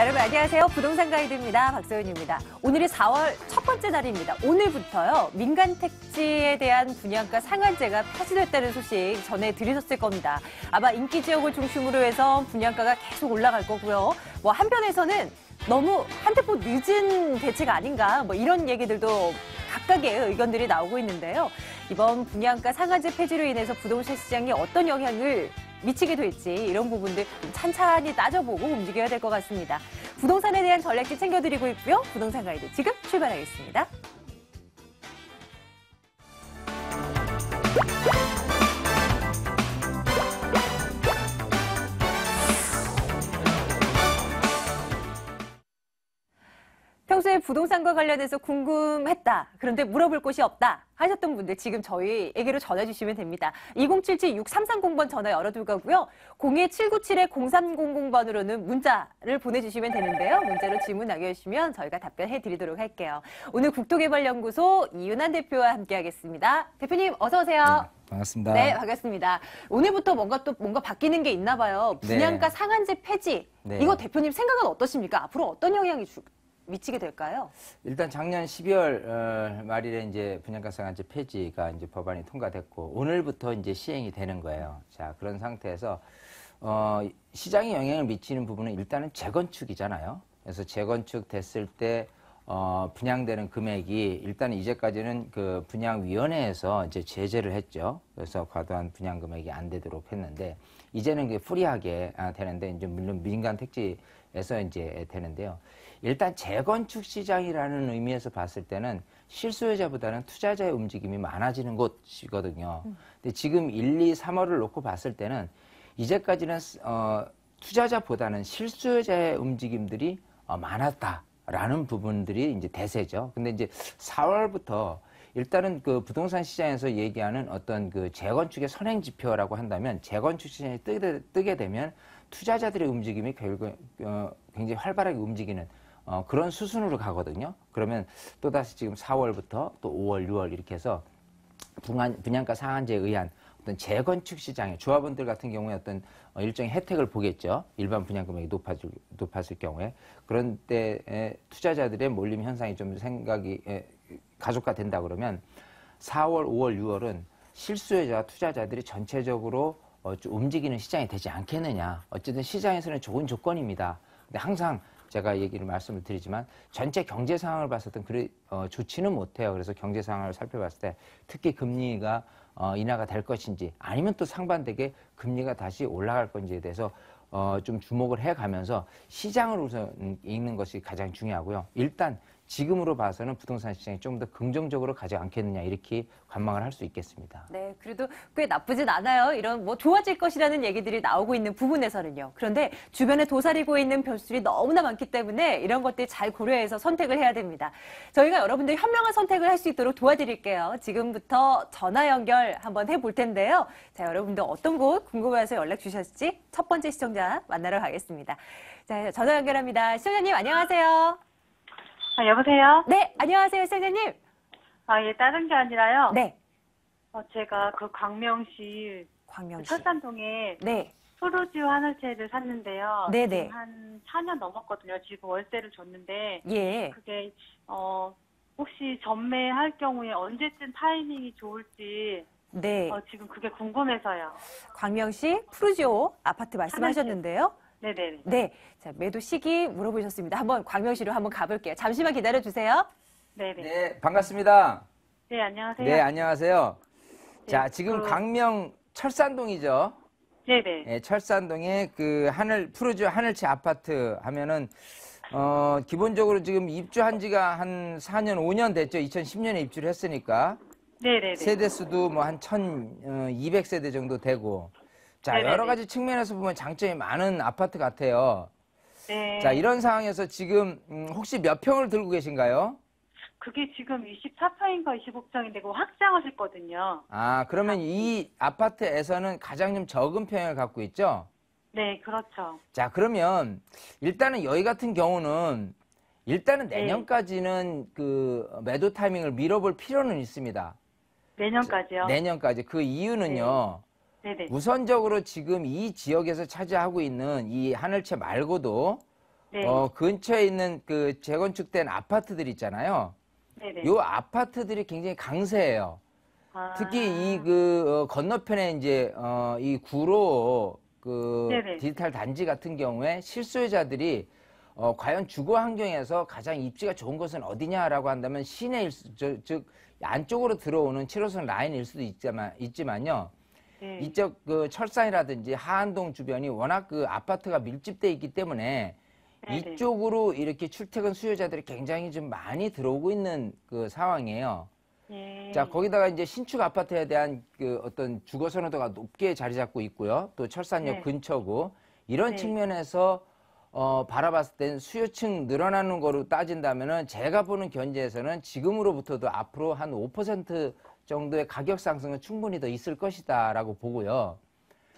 여러분 안녕하세요. 부동산 가이드입니다. 박소연입니다. 오늘이 4월 첫 번째 날입니다. 오늘부터요. 민간 택지에 대한 분양가 상한제가 폐지됐다는 소식 전해드리셨을 겁니다. 아마 인기 지역을 중심으로 해서 분양가가 계속 올라갈 거고요. 한편에서는 너무 한 템포 늦은 대책 아닌가 이런 얘기들도 각각의 의견들이 나오고 있는데요. 이번 분양가 상한제 폐지로 인해서 부동산 시장에 어떤 영향을 미치게 될지 이런 부분들 좀 찬찬히 따져보고 움직여야 될 것 같습니다. 부동산에 대한 전략지 챙겨드리고 있고요. 부동산 가이드 지금 출발하겠습니다. 평소에 부동산과 관련해서 궁금했다. 그런데 물어볼 곳이 없다. 하셨던 분들 지금 저희에게로 전화주시면 됩니다. 2077-6330번 전화 열어둘 거고요. 02797-0300번으로는 문자를 보내주시면 되는데요. 문자로 질문 남겨주시면 저희가 답변해드리도록 할게요. 오늘 국토개발연구소 이윤환 대표와 함께하겠습니다. 대표님 어서 오세요. 네, 반갑습니다. 네, 반갑습니다. 오늘부터 뭔가 바뀌는 게 있나 봐요. 분양가 네. 상한제 폐지. 네. 이거 대표님 생각은 어떠십니까? 앞으로 어떤 영향이 미치게 될까요? 일단 작년 12월 말일에 이제 분양가 상한제 폐지가 이제 법안이 통과됐고 오늘부터 이제 시행이 되는 거예요. 자, 그런 상태에서 시장에 영향을 미치는 부분은 일단은 재건축이잖아요. 그래서 재건축 됐을 때 분양되는 금액이 일단 이제까지는 그 분양위원회에서 이제 제재를 했죠. 그래서 과도한 분양 금액이 안 되도록 했는데 이제는 그게 프리하게 되는데 이제 물론 민간 택지에서 이제 되는데요. 일단 재건축 시장이라는 의미에서 봤을 때는 실수요자보다는 투자자의 움직임이 많아지는 곳이거든요. 근데 지금 1, 2, 3월을 놓고 봤을 때는 이제까지는 투자자보다는 실수요자의 움직임들이 많았다라는 부분들이 이제 대세죠. 근데 이제 4월부터 일단은 그 부동산 시장에서 얘기하는 어떤 그 재건축의 선행 지표라고 한다면 재건축 시장이 뜨게 되면 투자자들의 움직임이 결국 굉장히 활발하게 움직이는 그런 수순으로 가거든요. 그러면 또다시 지금 4월부터 또 5월, 6월 이렇게 해서 분양가 상한제에 의한 어떤 재건축 시장에 조합원들 같은 경우에 어떤 일정의 혜택을 보겠죠. 일반 분양 금액이 높아질 경우에. 그런 때에 투자자들의 몰림 현상이 좀 생각이 가속화된다 그러면 4월, 5월, 6월은 실수요자 투자자들이 전체적으로 좀 움직이는 시장이 되지 않겠느냐. 어쨌든 시장에서는 좋은 조건입니다. 근데 항상 제가 말씀을 드리지만 전체 경제 상황을 봤을 땐 좋지는 못해요. 그래서 경제 상황을 살펴봤을 때 특히 금리가 인하가 될 것인지 아니면 또 상반되게 금리가 다시 올라갈 건지에 대해서 좀 주목을 해가면서 시장을 우선 읽는 것이 가장 중요하고요. 일단 지금으로 봐서는 부동산 시장이 좀 더 긍정적으로 가지 않겠느냐 이렇게 관망을 할 수 있겠습니다. 네, 그래도 꽤 나쁘진 않아요. 이런 좋아질 것이라는 얘기들이 나오고 있는 부분에서는요. 그런데 주변에 도사리고 있는 변수들이 너무나 많기 때문에 이런 것들 잘 고려해서 선택을 해야 됩니다. 저희가 여러분들이 현명한 선택을 할 수 있도록 도와드릴게요. 지금부터 전화 연결 한번 해볼 텐데요. 자, 여러분들 어떤 곳 궁금해서 연락 주셨을지 첫 번째 시청자 만나러 가겠습니다. 자, 전화 연결합니다. 시청자님 안녕하세요. 여보세요? 네, 안녕하세요, 시청자님. 예, 다른 게 아니라요. 네. 제가 그 광명시 철산동에 네. 푸르지오 하늘채를 샀는데요. 네네. 지금 한 4년 넘었거든요. 지금 월세를 줬는데. 예. 그게, 혹시 전매할 경우에 언제쯤 타이밍이 좋을지. 네. 지금 그게 궁금해서요. 광명시 푸르지오 아파트 말씀하셨는데요. 네네. 네. 자, 매도 시기 물어보셨습니다. 한번 광명시로 한번 가볼게요. 잠시만 기다려 주세요. 네네. 네, 반갑습니다. 네, 안녕하세요. 네, 안녕하세요. 네, 자, 지금 광명 철산동이죠. 네네. 네, 철산동에 그 푸르지오 하늘채 아파트 하면은 기본적으로 지금 입주한 지가 한 4년, 5년 됐죠. 2010년에 입주를 했으니까. 네네네. 세대수도 뭐 한 1200세대 정도 되고. 자, 네네네. 여러 가지 측면에서 보면 장점이 많은 아파트 같아요. 네. 자, 이런 상황에서 지금 혹시 몇 평을 들고 계신가요? 그게 지금 24평인가 25평인데 그거 확장하셨거든요. 아, 그러면 이 아파트에서는 가장 좀 적은 평을 갖고 있죠? 네, 그렇죠. 자, 그러면 일단은 여기 같은 경우는 일단은 네. 내년까지는 그 매도 타이밍을 미뤄볼 필요는 있습니다. 내년까지요? 내년까지. 그 이유는요. 네네. 우선적으로 지금 이 지역에서 차지하고 있는 이 하늘채 말고도 네. 근처에 있는 그 재건축된 아파트들 있잖아요. 네네. 요 아파트들이 굉장히 강세예요. 아. 특히 이 그 건너편에 이제 이 구로 그 네네. 디지털 단지 같은 경우에 실수요자들이 과연 주거 환경에서 가장 입지가 좋은 곳은 어디냐라고 한다면 시내 즉 안쪽으로 들어오는 7호선 라인일 수도 있지만요. 네. 이쪽 그 철산이라든지 하안동 주변이 워낙 그 아파트가 밀집돼 있기 때문에 네네. 이쪽으로 이렇게 출퇴근 수요자들이 굉장히 좀 많이 들어오고 있는 그 상황이에요. 예. 자, 거기다가 이제 신축 아파트에 대한 그 어떤 주거 선호도가 높게 자리 잡고 있고요. 또 철산역 네. 근처고 이런 네. 측면에서 바라봤을 땐 수요층 늘어나는 거로 따진다면은 제가 보는 견제에서는 지금으로부터도 앞으로 한 5% 정도의 가격 상승은 충분히 더 있을 것이다라고 보고요.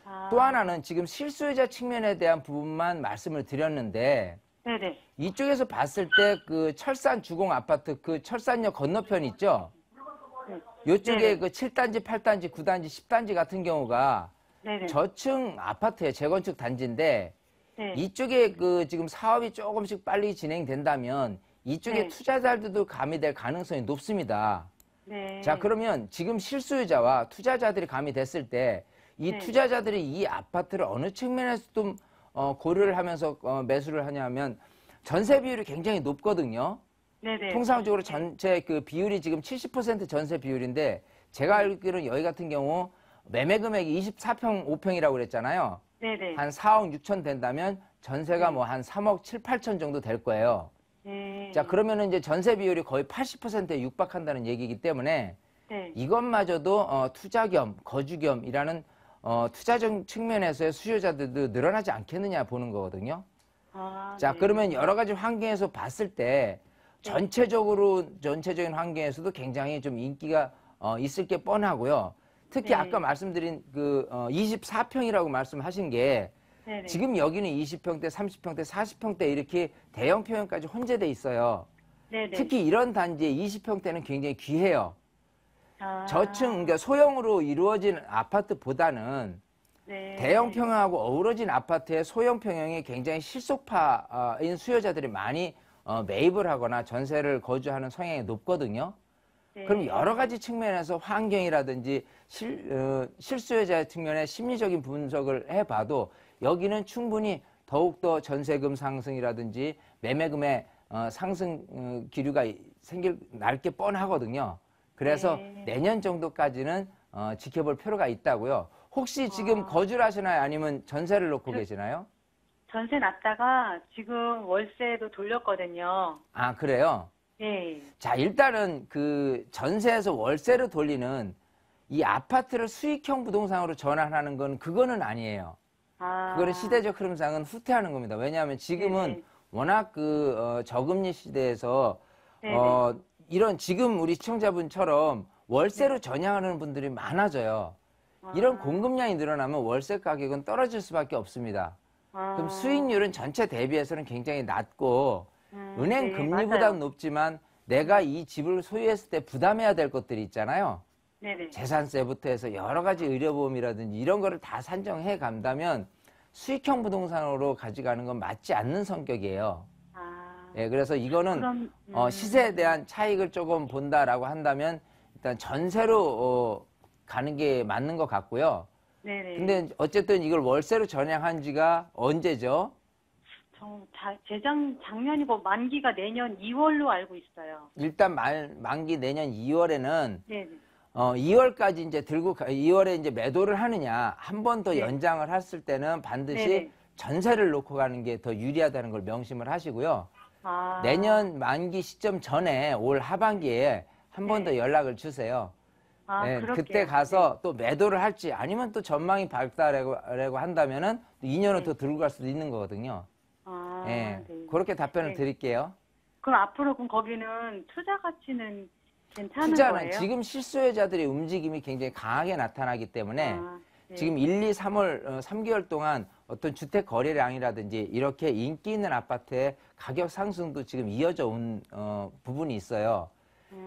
아. 또 하나는 지금 실수요자 측면에 대한 부분만 말씀을 드렸는데 네네. 이쪽에서 봤을 때 그 철산 주공 아파트 그 철산역 건너편 있죠? 요쪽에 네네. 그 7단지, 8단지, 9단지, 10단지 같은 경우가 네네. 저층 아파트의 재건축 단지인데 네. 이쪽에 그 지금 사업이 조금씩 빨리 진행된다면 이쪽에 네. 투자자들도 가미될 가능성이 높습니다. 네. 자, 그러면 지금 실수요자와 투자자들이 가미됐을 때 이 네. 투자자들이 이 아파트를 어느 측면에서 좀 고려를 하면서 매수를 하냐면 전세 비율이 굉장히 높거든요. 네네. 통상적으로 전체 그 비율이 지금 70% 전세 비율인데 제가 알기로는 여기 같은 경우 매매 금액이 24평 5평이라고 그랬잖아요. 네네. 한 4억 6천 된다면 전세가 뭐 한 3억 7, 8천 정도 될 거예요. 네. 자, 그러면은 이제 전세 비율이 거의 80%에 육박한다는 얘기이기 때문에 네. 이것마저도 투자 겸 거주 겸이라는 투자적 측면에서의 수요자들도 늘어나지 않겠느냐 보는 거거든요. 아, 자, 네. 그러면 여러 가지 환경에서 봤을 때 전체적인 환경에서도 굉장히 좀 인기가 있을 게 뻔하고요. 특히 네. 아까 말씀드린 그 24평이라고 말씀하신 게 네네. 지금 여기는 20평대, 30평대, 40평대 이렇게 대형 평형까지 혼재돼 있어요. 네네. 특히 이런 단지의 20평대는 굉장히 귀해요. 아. 저층, 그러니까 소형으로 이루어진 아파트보다는 네. 대형 평형하고 어우러진 아파트의 소형 평형이 굉장히 실속파인 수요자들이 많이 매입을 하거나 전세를 거주하는 성향이 높거든요. 네. 그럼 여러 가지 측면에서 환경이라든지 실수요자의 측면에 심리적인 분석을 해봐도 여기는 충분히 더욱더 전세금 상승이라든지 매매금의 상승 기류가 날 게 뻔하거든요. 그래서 네. 내년 정도까지는 지켜볼 필요가 있다고요. 혹시 지금 거주를 하시나요? 아니면 전세를 놓고 계시나요? 전세 났다가 지금 월세도 돌렸거든요. 아, 그래요? 네. 자, 일단은 그 전세에서 월세로 돌리는 이 아파트를 수익형 부동산으로 전환하는 건 그거는 아니에요. 아. 그거는 시대적 흐름상은 후퇴하는 겁니다. 왜냐하면 지금은 네네. 워낙 그 저금리 시대에서 네네. 이런 지금 우리 시청자분처럼 월세로 전향하는 분들이 많아져요. 이런 공급량이 늘어나면 월세 가격은 떨어질 수밖에 없습니다. 아. 그럼 수익률은 전체 대비해서는 굉장히 낮고 은행 네, 금리보다는 맞아요. 높지만 내가 이 집을 소유했을 때 부담해야 될 것들이 있잖아요. 네네. 재산세부터 해서 여러 가지 의료보험이라든지 이런 거를 다 산정해 간다면 수익형 부동산으로 가져가는 건 맞지 않는 성격이에요. 아. 예, 그래서 이거는 그럼, 시세에 대한 차익을 조금 본다라고 한다면 일단 전세로 가는 게 맞는 것 같고요. 네네. 근데 어쨌든 이걸 월세로 전향한 지가 언제죠? 작년이고 만기가 내년 2월로 알고 있어요. 일단 만기 내년 2월에는 네네. 2월까지 이제 2월에 이제 매도를 하느냐, 한 번 더 네. 연장을 했을 때는 반드시 네네. 전세를 놓고 가는 게 더 유리하다는 걸 명심을 하시고요. 아. 내년 만기 시점 전에 올 하반기에 한 번 더 네. 연락을 주세요. 아, 예, 그럴게요. 그때 가서 또 매도를 할지 아니면 또 전망이 밝다라고 한다면은 또 2년을 네. 더 들고 갈 수도 있는 거거든요. 아, 예, 네. 그렇게 답변을 네. 드릴게요. 그럼 앞으로 거기는 투자 가치는 괜찮은 투자는 거예요? 지금 실수요자들의 움직임이 굉장히 강하게 나타나기 때문에 아, 네. 지금 1, 2, 3월 3개월 동안 어떤 주택 거래량이라든지 이렇게 인기 있는 아파트의 가격 상승도 지금 이어져 온 부분이 있어요.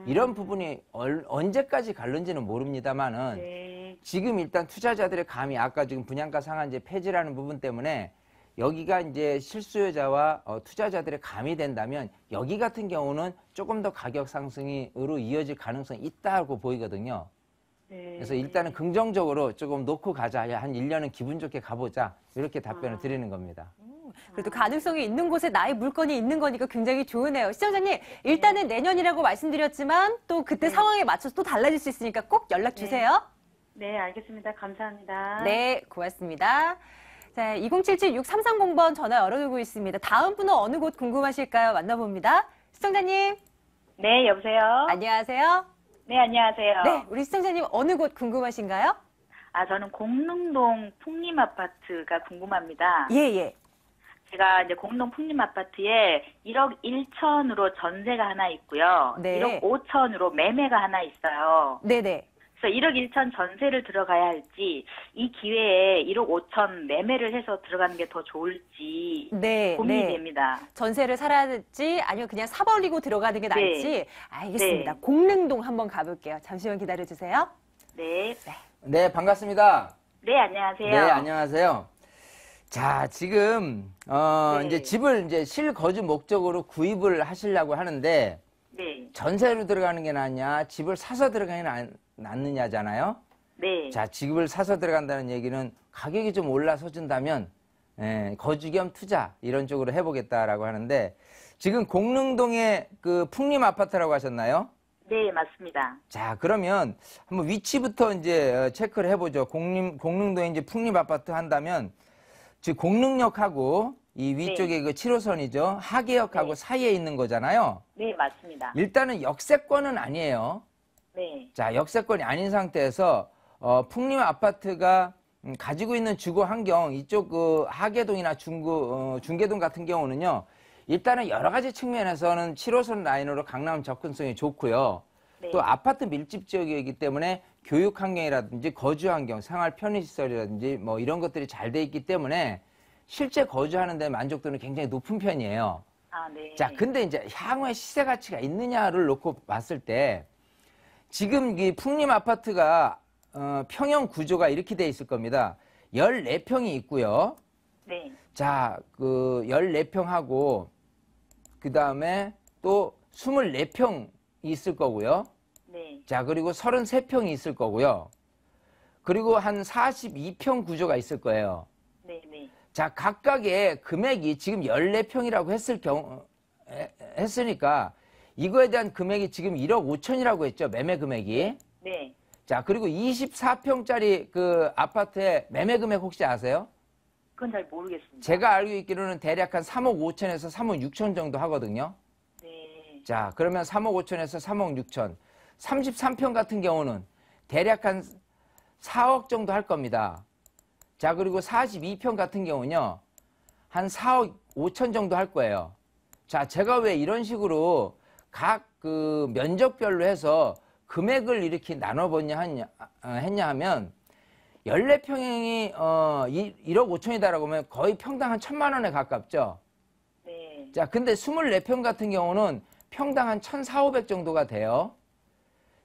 이런 부분이 언제까지 갈는지는 모릅니다만은 네. 지금 일단 투자자들의 감이 아까 지금 분양가 상한제 폐지라는 부분 때문에 여기가 이제 실수요자와 투자자들의 감이 된다면 여기 같은 경우는 조금 더 가격 상승으로 이어질 가능성이 있다고 보이거든요. 네. 그래서 일단은 긍정적으로 조금 놓고 가자. 한 1년은 기분 좋게 가보자. 이렇게 답변을 드리는 겁니다. 그래도 가능성이 있는 곳에 나의 물건이 있는 거니까 굉장히 좋으네요. 시청자님, 일단은 내년이라고 말씀드렸지만 또 그때 상황에 맞춰서 또 달라질 수 있으니까 꼭 연락 주세요. 네, 알겠습니다. 감사합니다. 네, 고맙습니다. 자, 2077-6330번 전화 열어두고 있습니다. 다음 분은 어느 곳 궁금하실까요? 만나봅니다. 시청자님, 네, 여보세요? 안녕하세요. 네, 안녕하세요. 네, 우리 시청자님 어느 곳 궁금하신가요? 저는 공릉동 풍림아파트가 궁금합니다. 예, 예. 제가 이제 공릉동 풍림아파트에 1억 1천으로 전세가 하나 있고요. 네. 1억 5천으로 매매가 하나 있어요. 네네. 그래서 1억 1천 전세를 들어가야 할지, 이 기회에 1억 5천 매매를 해서 들어가는 게 더 좋을지 네, 고민이 네. 됩니다. 전세를 살아야 될지 아니면 그냥 사버리고 들어가는 게 나을지 알겠습니다. 네. 공릉동 한번 가볼게요. 잠시만 기다려주세요. 네. 네, 반갑습니다. 네, 안녕하세요. 네, 안녕하세요. 자, 지금 네. 이제 집을 이제 실거주 목적으로 구입을 하시려고 하는데 네. 전세로 들어가는 게 낫냐, 집을 사서 들어가는 게 낫느냐잖아요. 네. 자, 집을 사서 들어간다는 얘기는 가격이 좀 올라서 준다면 거주 겸 투자 이런 쪽으로 해보겠다라고 하는데 지금 공릉동의 그 풍림 아파트라고 하셨나요? 네, 맞습니다. 자, 그러면 한번 위치부터 이제 체크를 해보죠. 공릉동에 이제 풍림 아파트 한다면 즉 공릉역하고 이 위쪽에 그 7호선이죠. 하계역하고 네. 사이에 있는 거잖아요. 네, 맞습니다. 일단은 역세권은 아니에요. 네. 자, 역세권이 아닌 상태에서 풍림 아파트가 가지고 있는 주거 환경 이쪽 그 하계동이나 중계동 같은 경우는요. 일단은 여러 가지 측면에서는 7호선 라인으로 강남 접근성이 좋고요. 네. 또 아파트 밀집 지역이기 때문에 교육 환경이라든지 거주 환경, 생활 편의시설이라든지 뭐 이런 것들이 잘 돼 있기 때문에 실제 거주하는 데 만족도는 굉장히 높은 편이에요. 네. 자, 근데 이제 향후에 시세 가치가 있느냐를 놓고 봤을 때 지금 이 풍림 아파트가 평형 구조가 이렇게 돼 있을 겁니다. 14평이 있고요. 네. 자, 그 14평하고 그 다음에 또 24평이 있을 거고요. 네. 자, 그리고 33평이 있을 거고요. 그리고 한 42평 구조가 있을 거예요. 네. 네. 자, 각각의 금액이 지금 14평이라고 했으니까 이거에 대한 금액이 지금 1억 5천이라고 했죠. 매매 금액이. 네. 자, 그리고 24평짜리 그 아파트의 매매 금액 혹시 아세요? 그건 잘 모르겠습니다. 제가 알고 있기로는 대략 한 3억 5천에서 3억 6천 정도 하거든요. 네. 자, 그러면 3억 5천에서 3억 6천. 33평 같은 경우는 대략 한 4억 정도 할 겁니다. 자, 그리고 42평 같은 경우는요. 한 4억 5천 정도 할 거예요. 자, 제가 왜 이런 식으로 각 그 면적별로 해서 금액을 이렇게 나눠봤냐 했냐 하면 14평이 1억 5천이다라고 하면 거의 평당 한 1,000만 원에 가깝죠. 네. 자, 근데 24평 같은 경우는 평당 한 1,400, 500 정도가 돼요.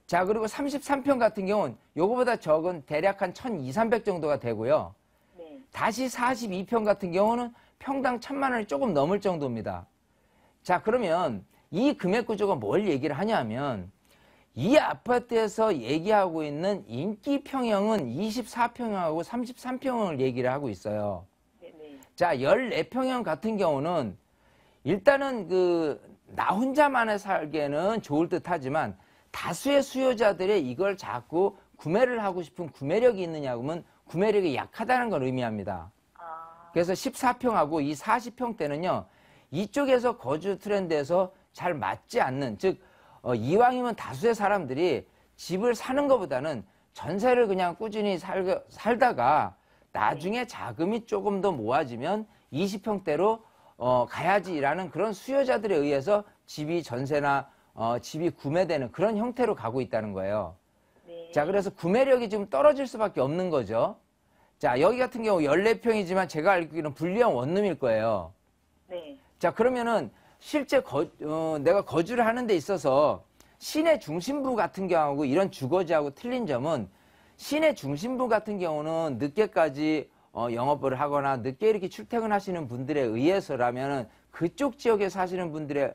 자, 그리고 33평 같은 경우는 요거보다 적은 대략 한 1,200, 300 정도가 되고요. 네. 다시 42평 같은 경우는 평당 1,000만 원이 조금 넘을 정도입니다. 자, 그러면 이 금액 구조가 뭘 얘기를 하냐면 이 아파트에서 얘기하고 있는 인기 평형은 24평형하고 33평형을 얘기를 하고 있어요. 네. 네. 자, 14평형 같은 경우는 일단은 나 혼자만의 살기에는 좋을 듯 하지만 다수의 수요자들의 이걸 자꾸 구매를 하고 싶은 구매력이 있느냐고 하면 구매력이 약하다는 걸 의미합니다. 그래서 14평하고 이 40평대는요, 이쪽에서 거주 트렌드에서 잘 맞지 않는, 즉, 이왕이면 다수의 사람들이 집을 사는 것보다는 전세를 그냥 꾸준히 살다가 나중에 자금이 조금 더 모아지면 20평대로 가야지라는 그런 수요자들에 의해서 집이 전세나 집이 구매되는 그런 형태로 가고 있다는 거예요. 네. 자, 그래서 구매력이 좀 떨어질 수밖에 없는 거죠. 자, 여기 같은 경우 14평이지만 제가 알기로는 불리한 원룸일 거예요. 네. 자, 그러면은 실제 내가 거주를 하는 데 있어서 시내 중심부 같은 경우하고 이런 주거지하고 틀린 점은 시내 중심부 같은 경우는 늦게까지 영업을 하거나 늦게 이렇게 출퇴근하시는 분들에 의해서라면은 그쪽 지역에 사시는 분들의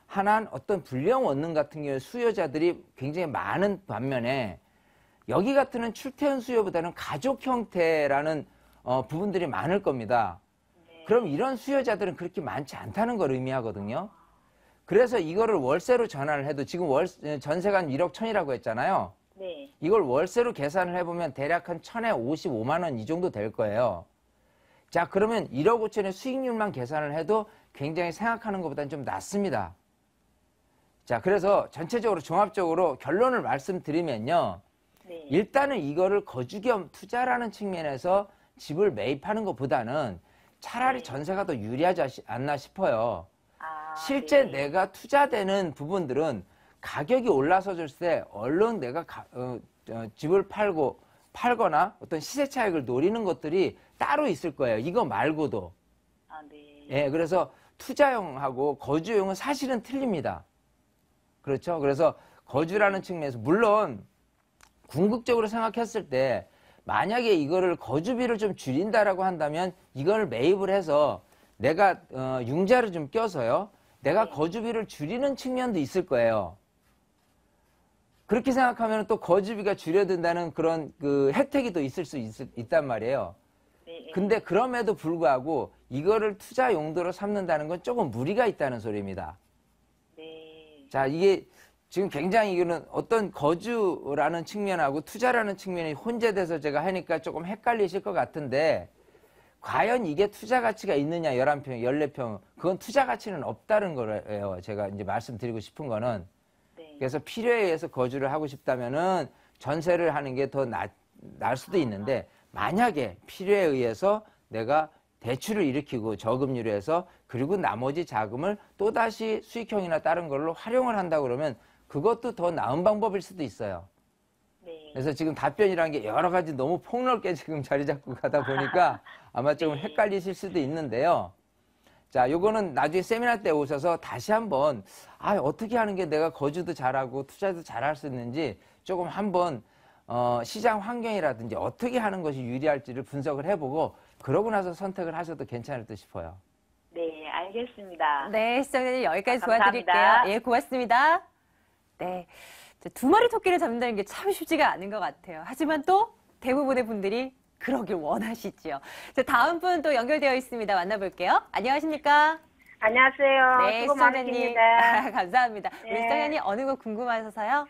한한 어떤 불량 원룸 같은 경우에 수요자들이 굉장히 많은 반면에 여기 같은 출퇴근 수요보다는 가족 형태라는 부분들이 많을 겁니다. 그럼 이런 수요자들은 그렇게 많지 않다는 걸 의미하거든요. 그래서 이거를 월세로 전환을 해도 지금 전세가 한 1억 1천이라고 했잖아요. 네. 이걸 월세로 계산을 해보면 대략 한 1천에 55만 원 이 정도 될 거예요. 자, 그러면 1억 5천의 수익률만 계산을 해도 굉장히 생각하는 것보다는 좀 낮습니다. 자, 그래서 전체적으로 종합적으로 결론을 말씀드리면요. 네. 일단은 이거를 거주 겸 투자라는 측면에서 집을 매입하는 것보다는 차라리 네. 전세가 더 유리하지 않나 싶어요. 아, 실제 네. 내가 투자되는 부분들은 가격이 올라서줄 때 얼른 내가 집을 팔거나 어떤 시세 차익을 노리는 것들이 따로 있을 거예요. 이거 말고도. 아, 네. 예, 그래서 투자용하고 거주용은 사실은 틀립니다. 그렇죠? 그래서 거주라는 측면에서 물론 궁극적으로 생각했을 때 만약에 이거를 거주비를 좀 줄인다라고 한다면 이걸 매입을 해서 내가 융자를 좀 껴서요. 내가 네. 거주비를 줄이는 측면도 있을 거예요. 그렇게 생각하면 또 거주비가 줄여든다는 그런 그 혜택이 또 있을 수 있단 말이에요. 네. 근데 그럼에도 불구하고 이거를 투자 용도로 삼는다는 건 조금 무리가 있다는 소리입니다. 네. 자, 이게 지금 굉장히 이거는 어떤 거주라는 측면하고 투자라는 측면이 혼재돼서 제가 하니까 조금 헷갈리실 것 같은데 과연 이게 투자 가치가 있느냐 11평, 14평 그건 투자 가치는 없다는 거예요. 제가 이제 말씀드리고 싶은 거는. 네. 그래서 필요에 의해서 거주를 하고 싶다면은 전세를 하는 게 더 나을 수도 있는데 만약에 필요에 의해서 내가 대출을 일으키고 저금리로 해서 그리고 나머지 자금을 또다시 수익형이나 다른 걸로 활용을 한다 그러면 그것도 더 나은 방법일 수도 있어요. 네. 그래서 지금 답변이라는 게 여러 가지 너무 폭넓게 지금 자리 잡고 가다 보니까 아마 좀 헷갈리실 수도 있는데요. 자, 요거는 나중에 세미나 때 오셔서 다시 한번 어떻게 하는 게 내가 거주도 잘하고 투자도 잘할 수 있는지 조금 한번 시장 환경이라든지 어떻게 하는 것이 유리할지를 분석을 해보고 그러고 나서 선택을 하셔도 괜찮을 듯 싶어요. 네, 알겠습니다. 네, 시청자님 여기까지 감사합니다. 도와드릴게요. 예, 고맙습니다. 네, 두 마리 토끼를 잡는다는 게 참 쉽지가 않은 것 같아요. 하지만 또 대부분의 분들이 그러길 원하시지요. 자, 다음 분 또 연결되어 있습니다. 만나볼게요. 안녕하십니까? 안녕하세요. 네, 수고 시청자님. 많으십니다. 감사합니다. 우리 네. 시청자님 어느 거 궁금하셔서요?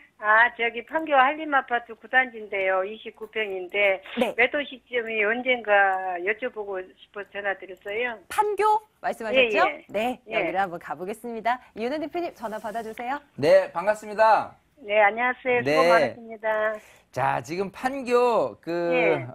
저기 판교 한림아파트 9단지인데요. 29평인데 네. 매도 시점이 언젠가 여쭤보고 싶어서 전화드렸어요. 판교 말씀하셨죠? 예, 예. 네, 예. 여기로 한번 가보겠습니다. 이윤혜 대표님 전화 받아주세요. 네, 반갑습니다. 네, 안녕하세요. 수고 네. 많으십니다. 자, 지금 판교 예.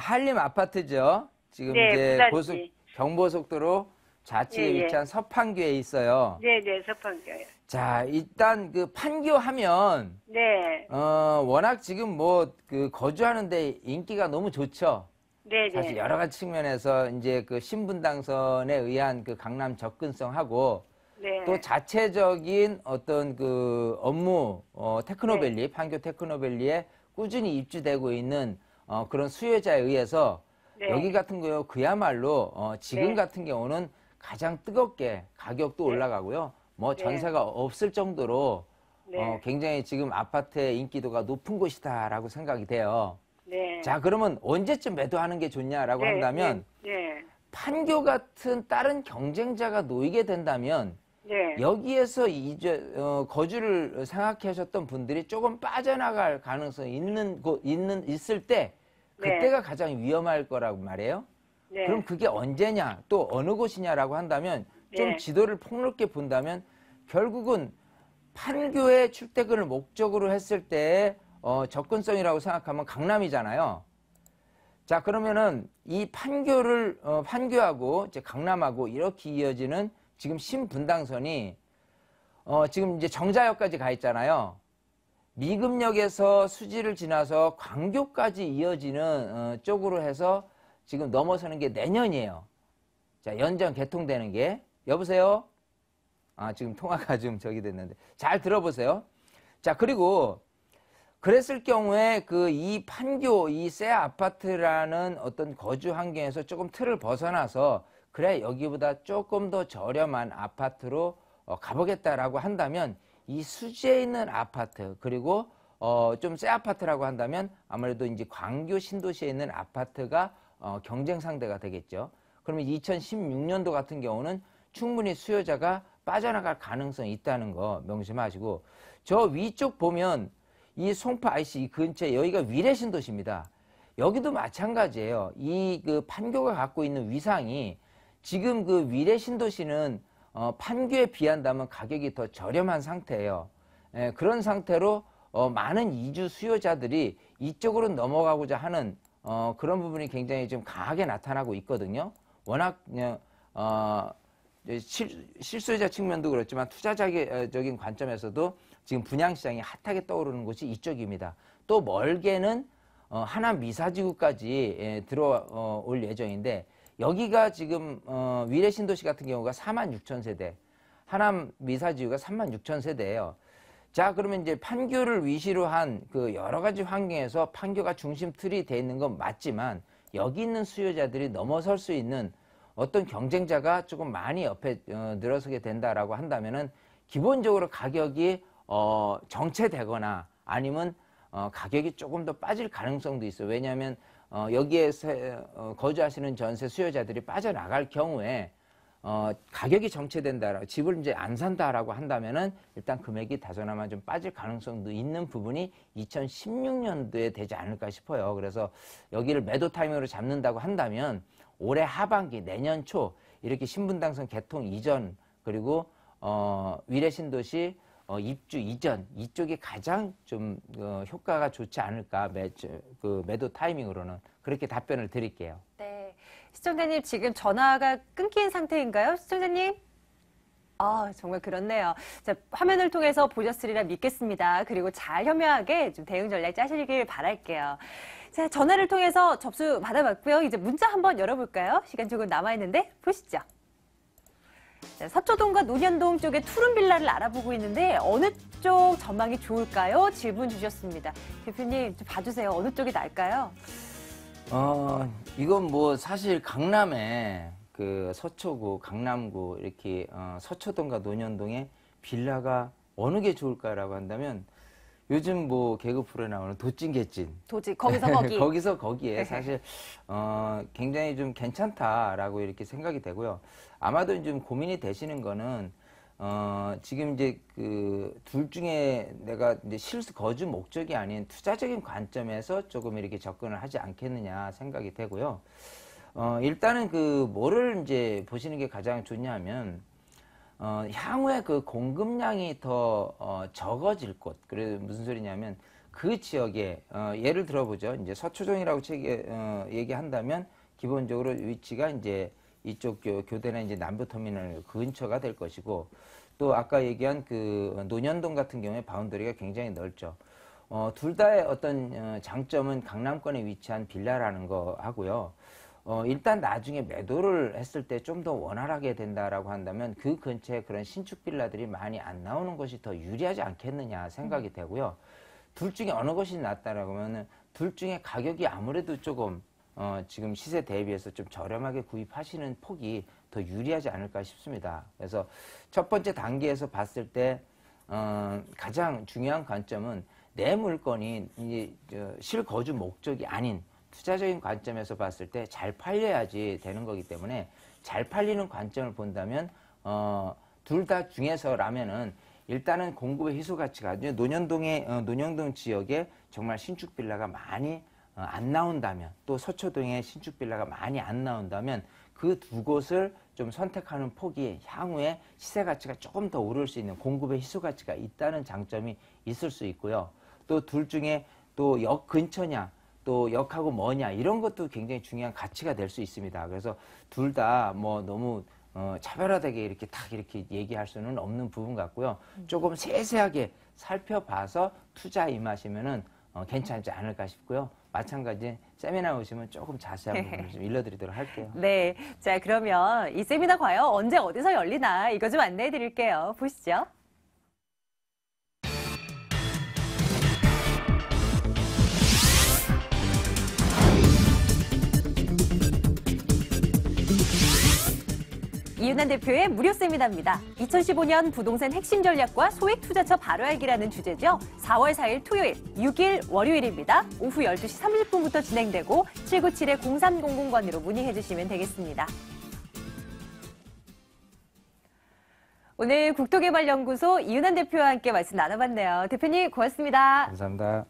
한림 아파트죠. 지금 네, 이제 부산지. 경부고속도로 좌측에 예, 예. 위치한 서판교에 있어요. 네, 네, 서판교요. 자, 일단 그 판교 하면 네, 워낙 지금 뭐 그 거주하는데 인기가 너무 좋죠. 네, 사실 네. 여러 가지 측면에서 이제 그 신분당선에 의한 그 강남 접근성하고 네. 또 자체적인 어떤 그 업무 테크노밸리 네. 판교 테크노밸리에 꾸준히 입주되고 있는 그런 수요자에 의해서 네. 여기 같은 경우 그야말로 지금 네. 같은 경우는 가장 뜨겁게 가격도 네. 올라가고요. 뭐 네. 전세가 없을 정도로 네. 굉장히 지금 아파트의 인기도가 높은 곳이다라고 생각이 돼요. 네. 자, 그러면 언제쯤 매도하는 게 좋냐라고 네, 한다면 네. 판교 같은 다른 경쟁자가 놓이게 된다면 네. 여기에서 이제 거주를 생각하셨던 분들이 조금 빠져나갈 가능성이 있을 때 네. 그때가 가장 위험할 거라고 말해요. 네. 그럼 그게 언제냐 또 어느 곳이냐라고 한다면 좀 네. 지도를 폭넓게 본다면 결국은 판교에 출퇴근을 목적으로 했을 때 접근성이라고 생각하면 강남이잖아요. 자, 그러면은 이 판교하고 이제 강남하고 이렇게 이어지는 지금 신분당선이 지금 이제 정자역까지 가 있잖아요. 미금역에서 수지를 지나서 광교까지 이어지는 쪽으로 해서 지금 넘어서는 게 내년이에요. 자, 연장 개통되는 게. 여보세요? 지금 통화가 좀 저기 됐는데. 잘 들어보세요. 자, 그리고 그랬을 경우에 이 판교, 이 새 아파트라는 어떤 거주 환경에서 조금 틀을 벗어나서 그래 여기보다 조금 더 저렴한 아파트로 가보겠다라고 한다면 이 수지에 있는 아파트 그리고 좀 새 아파트라고 한다면 아무래도 이제 광교 신도시에 있는 아파트가 경쟁 상대가 되겠죠. 그러면 2016년도 같은 경우는 충분히 수요자가 빠져나갈 가능성이 있다는 거 명심하시고 저 위쪽 보면 이 송파 IC 이 근처에 여기가 위례 신도시입니다. 여기도 마찬가지예요. 이 판교가 갖고 있는 위상이 지금 위례 신도시는 판교에 비한다면 가격이 더 저렴한 상태예요. 그런 상태로 많은 이주 수요자들이 이쪽으로 넘어가고자 하는 그런 부분이 굉장히 좀 강하게 나타나고 있거든요. 워낙 실수요자 측면도 그렇지만 투자적인 관점에서도 지금 분양시장이 핫하게 떠오르는 곳이 이쪽입니다. 또 멀게는 하남 미사지구까지 들어올 예정인데 여기가 지금 위례 신도시 같은 경우가 46,000세대, 하남 미사지구가 36,000세대예요. 자, 그러면 이제 판교를 위시로 한 여러 가지 환경에서 판교가 중심 틀이 돼 있는 건 맞지만 여기 있는 수요자들이 넘어설 수 있는 어떤 경쟁자가 조금 많이 옆에 늘어서게 된다라고 한다면은 기본적으로 가격이 정체되거나 아니면 가격이 조금 더 빠질 가능성도 있어요. 왜냐하면 여기에 거주하시는 전세 수요자들이 빠져나갈 경우에 가격이 정체된다, 집을 이제 안 산다라고 한다면은 일단 금액이 다소나마 좀 빠질 가능성도 있는 부분이 2016년도에 되지 않을까 싶어요. 그래서 여기를 매도 타이밍으로 잡는다고 한다면 올해 하반기, 내년 초 이렇게 신분당선 개통 이전 그리고 위례 신도시 입주 이전 이쪽이 가장 좀 효과가 좋지 않을까 매도 타이밍으로는 그렇게 답변을 드릴게요. 네, 시청자님 지금 전화가 끊긴 상태인가요, 시청자님? 아, 정말 그렇네요. 자, 화면을 통해서 보셨으리라 믿겠습니다. 그리고 잘 현명하게 좀 대응 전략 짜시길 바랄게요. 자, 전화를 통해서 접수 받아봤고요. 이제 문자 한번 열어볼까요? 시간 조금 남아있는데 보시죠. 자, 서초동과 논현동 쪽에 투룸 빌라를 알아보고 있는데 어느 쪽 전망이 좋을까요? 질문 주셨습니다. 대표님 좀 봐주세요. 어느 쪽이 나을까요? 이건 뭐 사실 강남에 서초구, 강남구 이렇게 서초동과 논현동에 빌라가 어느 게 좋을까라고 한다면 요즘 뭐 개그 프로에 나오는 도찐개찐. 거기서 거기. 거기서 거기에 사실 굉장히 좀 괜찮다라고 이렇게 생각이 되고요. 아마도 좀 고민이 되시는 거는 지금 이제 둘 중에 내가 이제 실수 거주 목적이 아닌 투자적인 관점에서 조금 이렇게 접근을 하지 않겠느냐 생각이 되고요. 일단은 뭐를 이제 보시는 게 가장 좋냐면 향후에 공급량이 더 적어질 곳. 그래 무슨 소리냐면 그 지역에 예를 들어보죠. 이제 서초동이라고 얘기한다면 기본적으로 위치가 이제 이쪽 교대나 이제 남부터미널 근처가 될 것이고 또 아까 얘기한 논현동 같은 경우에 바운더리가 굉장히 넓죠. 둘 다의 어떤 장점은 강남권에 위치한 빌라라는 거 하고요. 일단 나중에 매도를 했을 때 좀 더 원활하게 된다라고 한다면 그 근처에 그런 신축 빌라들이 많이 안 나오는 것이 더 유리하지 않겠느냐 생각이 되고요. 둘 중에 어느 것이 낫다라고 하면은 둘 중에 가격이 아무래도 조금 지금 시세 대비해서 좀 저렴하게 구입하시는 폭이 더 유리하지 않을까 싶습니다. 그래서 첫 번째 단계에서 봤을 때 가장 중요한 관점은 내 물건이 이제 실거주 목적이 아닌 투자적인 관점에서 봤을 때 잘 팔려야지 되는 거기 때문에 잘 팔리는 관점을 본다면 둘 다 중에서라면은 일단은 공급의 희소 가치가 논현동 지역에 정말 신축 빌라가 많이 안 나온다면 또 서초동에 신축 빌라가 많이 안 나온다면 그 두 곳을 좀 선택하는 폭이 향후에 시세 가치가 조금 더 오를 수 있는 공급의 희소 가치가 있다는 장점이 있을 수 있고요. 또 둘 중에 또 역 근처냐 또 역하고 뭐냐 이런 것도 굉장히 중요한 가치가 될 수 있습니다. 그래서 둘 다 뭐 너무 차별화되게 이렇게 딱 이렇게 얘기할 수는 없는 부분 같고요. 조금 세세하게 살펴봐서 투자 임하시면은 괜찮지 않을까 싶고요. 마찬가지 세미나 오시면 조금 자세한 부분을 좀 일러드리도록 할게요. 네, 자 그러면 이 세미나 과연 언제 어디서 열리나 이거 좀 안내해 드릴게요. 보시죠. 이윤환 대표의 무료 세미나입니다. 2015년 부동산 핵심 전략과 소액 투자처 바로 알기라는 주제죠. 4월 4일 토요일, 6일 월요일입니다. 오후 12시 30분부터 진행되고 797-0300번으로 문의해 주시면 되겠습니다. 오늘 국토개발연구소 이윤환 대표와 함께 말씀 나눠봤네요. 대표님 고맙습니다. 감사합니다.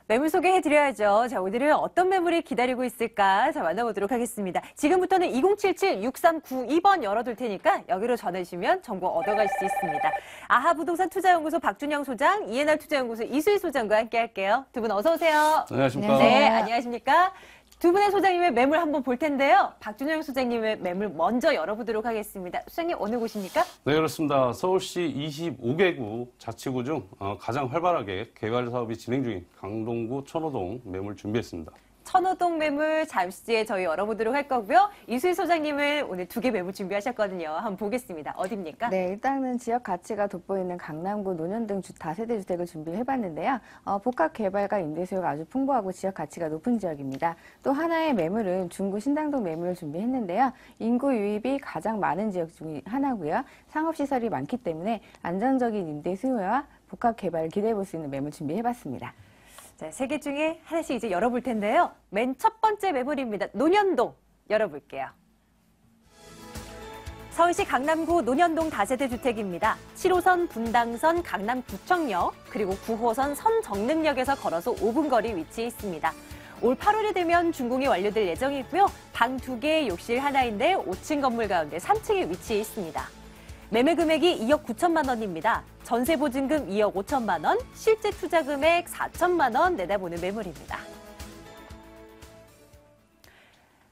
매물 소개해드려야죠. 자, 오늘은 어떤 매물이 기다리고 있을까? 자, 만나보도록 하겠습니다. 지금부터는 2077-6392번 열어둘 테니까 여기로 전화주시면 정보 얻어갈 수 있습니다. 아하부동산 투자연구소 박준영 소장, ENR 투자연구소 이수희 소장과 함께 할게요. 두 분 어서 오세요. 안녕하십니까. 네, 안녕하십니까. 두 분의 소장님의 매물 한번 볼 텐데요. 박준영 소장님의 매물 먼저 열어보도록 하겠습니다. 소장님 어느 곳입니까? 네, 그렇습니다. 서울시 25개구 자치구 중 가장 활발하게 개발 사업이 진행 중인 강동구 천호동 매물 준비했습니다. 천호동 매물 잠시 뒤에 저희 열어보도록 할 거고요. 이수희 소장님은 오늘 2개 매물 준비하셨거든요. 한번 보겠습니다. 어디입니까? 네, 일단은 지역 가치가 돋보이는 강남구 논현동 다세대 주택을 준비해봤는데요. 복합 개발과 임대 수요가 아주 풍부하고 지역 가치가 높은 지역입니다. 또 하나의 매물은 중구 신당동 매물을 준비했는데요. 인구 유입이 가장 많은 지역 중 하나고요. 상업시설이 많기 때문에 안정적인 임대 수요와 복합 개발을 기대해볼 수 있는 매물 준비해봤습니다. 자, 3개 중에 하나씩 이제 열어볼 텐데요. 맨 첫 번째 매물입니다. 논현동 열어볼게요. 서울시 강남구 논현동 다세대 주택입니다. 7호선 분당선 강남구청역 그리고 9호선 선정릉역에서 걸어서 5분 거리 위치해 있습니다. 올 8월이 되면 준공이 완료될 예정이고요. 방 2개, 욕실 하나인데 5층 건물 가운데 3층에 위치해 있습니다. 매매 금액이 2억 9천만 원입니다. 전세 보증금 2억 5천만 원, 실제 투자 금액 4천만 원 내다보는 매물입니다.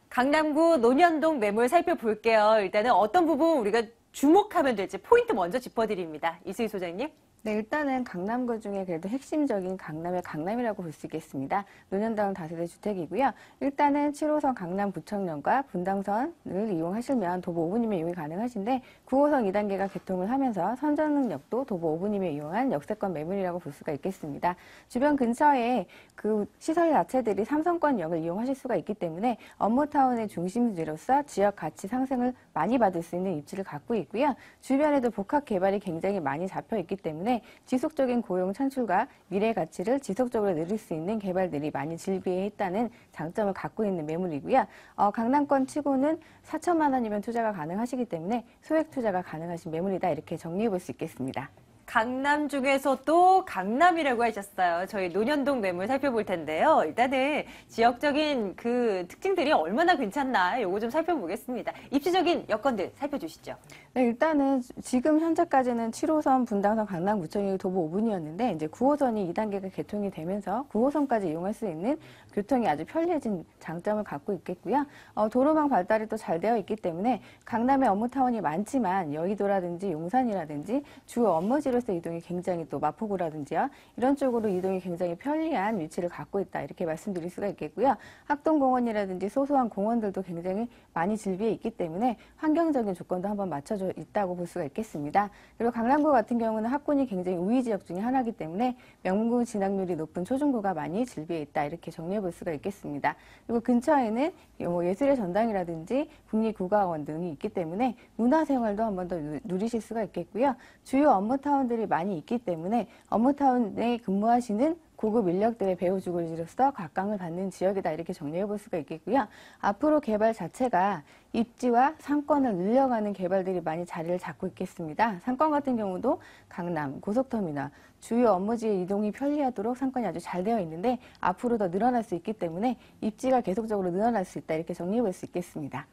강남구 논현동 매물 살펴볼게요. 일단은 어떤 부분 우리가 주목하면 될지 포인트 먼저 짚어드립니다. 이수희 소장님. 네, 일단은 강남구 중에 그래도 핵심적인 강남의 강남이라고 볼 수 있겠습니다. 논현동 다세대 주택이고요. 일단은 7호선 강남구청역과 분당선을 이용하시면 도보 5분이면 이용이 가능하신데 9호선 2단계가 개통을 하면서 선정릉역도 도보 5분이면 이용한 역세권 매물이라고 볼 수가 있겠습니다. 주변 근처에 그 시설 자체들이 3성권역을 이용하실 수가 있기 때문에 업무타운의 중심지로서 지역 가치 상승을 많이 받을 수 있는 입지를 갖고 있고요. 주변에도 복합 개발이 굉장히 많이 잡혀 있기 때문에 지속적인 고용 창출과 미래 가치를 지속적으로 누릴 수 있는 개발들이 많이 즐비해 있다는 장점을 갖고 있는 매물이고요. 강남권 치고는 4천만 원이면 투자가 가능하시기 때문에 소액 투자가 가능하신 매물이다 이렇게 정리해 볼 수 있겠습니다. 강남 중에서도 강남이라고 하셨어요. 저희 논현동 매물 살펴볼 텐데요. 일단은 지역적인 그 특징들이 얼마나 괜찮나 요거 좀 살펴보겠습니다. 입지적인 여건들 살펴주시죠. 네, 일단은 지금 현재까지는 7호선, 분당선, 강남구청이 도보 5분이었는데 이제 9호선이 2단계가 개통이 되면서 9호선까지 이용할 수 있는 교통이 아주 편리해진 장점을 갖고 있겠고요. 도로망 발달이 또 잘 되어 있기 때문에 강남에 업무타운이 많지만 여의도라든지 용산이라든지 주 업무지로서 이동이 굉장히 또 마포구라든지요. 이런 쪽으로 이동이 굉장히 편리한 위치를 갖고 있다. 이렇게 말씀드릴 수가 있겠고요. 학동공원이라든지 소소한 공원들도 굉장히 많이 즐비해 있기 때문에 환경적인 조건도 한번 맞춰져 있다고 볼 수가 있겠습니다. 그리고 강남구 같은 경우는 학군이 굉장히 우위 지역 중에 하나이기 때문에 명문 진학률이 높은 초중고가 많이 즐비해 있다. 이렇게 정리해 볼 수가 있겠습니다. 그리고 근처에는 예술의 전당이라든지 국립국어원 등이 있기 때문에 문화생활도 한 번 더 누리실 수가 있겠고요. 주요 업무타운들이 많이 있기 때문에 업무타운에 근무하시는 고급 인력들의 배우주거지로서 각광을 받는 지역이다. 이렇게 정리해 볼 수가 있겠고요. 앞으로 개발 자체가 입지와 상권을 늘려가는 개발들이 많이 자리를 잡고 있겠습니다. 상권 같은 경우도 강남, 고속터미널, 주요 업무지의 이동이 편리하도록 상권이 아주 잘 되어 있는데 앞으로 더 늘어날 수 있기 때문에 입지가 계속적으로 늘어날 수 있다. 이렇게 정리해 볼 수 있겠습니다.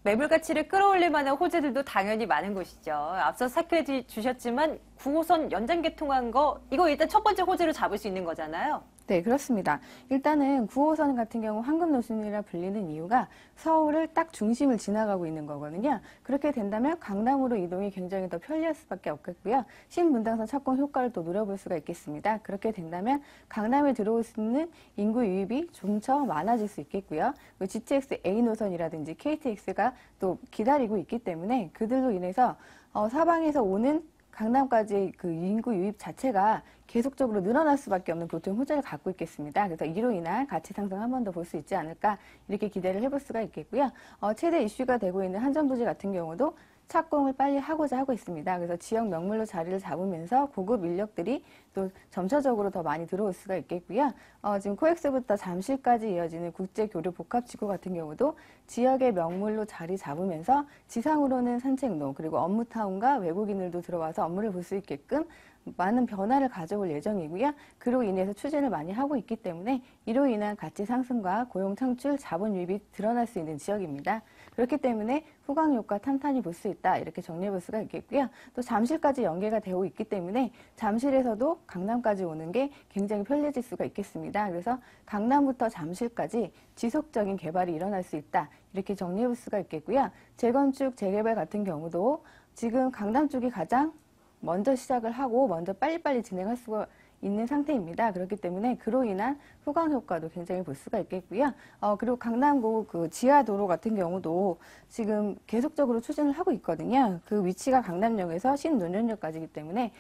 매물 가치를 끌어올릴 만한 호재들도 당연히 많은 곳이죠. 앞서 살펴 주셨지만 9호선 연장 개통한 거 이거 일단 첫 번째 호재로 잡을 수 있는 거잖아요. 네, 그렇습니다. 일단은 9호선 같은 경우 황금노선이라 불리는 이유가 서울을 딱 중심을 지나가고 있는 거거든요. 그렇게 된다면 강남으로 이동이 굉장히 더 편리할 수밖에 없겠고요. 신분당선 착공 효과를 또 누려볼 수가 있겠습니다. 그렇게 된다면 강남에 들어올 수 있는 인구 유입이 좀더 많아질 수 있겠고요. GTX A 노선이라든지 KTX가 또 기다리고 있기 때문에 그들로 인해서 사방에서 오는 강남까지 그 인구 유입 자체가 계속적으로 늘어날 수밖에 없는 교통 호재를 갖고 있겠습니다. 그래서 이로 인한 가치 상승 한 번 더 볼 수 있지 않을까 이렇게 기대를 해볼 수가 있겠고요. 최대 이슈가 되고 있는 한전부지 같은 경우도 착공을 빨리 하고자 하고 있습니다. 그래서 지역 명물로 자리를 잡으면서 고급 인력들이 또 점차적으로 더 많이 들어올 수가 있겠고요. 지금 코엑스부터 잠실까지 이어지는 국제교류복합지구 같은 경우도 지역의 명물로 자리 잡으면서 지상으로는 산책로 그리고 업무타운과 외국인들도 들어와서 업무를 볼 수 있게끔 많은 변화를 가져올 예정이고요. 그로 인해서 추진을 많이 하고 있기 때문에 이로 인한 가치 상승과 고용 창출, 자본 유입이 드러날 수 있는 지역입니다. 그렇기 때문에 후광 효과 탄탄히 볼 수 있다. 이렇게 정리해 볼 수가 있겠고요. 또 잠실까지 연계가 되어 있기 때문에 잠실에서도 강남까지 오는 게 굉장히 편리해질 수가 있겠습니다. 그래서 강남부터 잠실까지 지속적인 개발이 일어날 수 있다. 이렇게 정리해 볼 수가 있겠고요. 재건축, 재개발 같은 경우도 지금 강남 쪽이 가장 먼저 시작을 하고 먼저 빨리빨리 진행할 수가 있는 상태입니다. 그렇기 때문에 그로 인한 후광 효과도 굉장히 볼 수가 있겠고요. 그리고 강남구 그 지하도로 같은 경우도 지금 계속적으로 추진을 하고 있거든요. 그 위치가 강남역에서 신논현역까지이기 때문에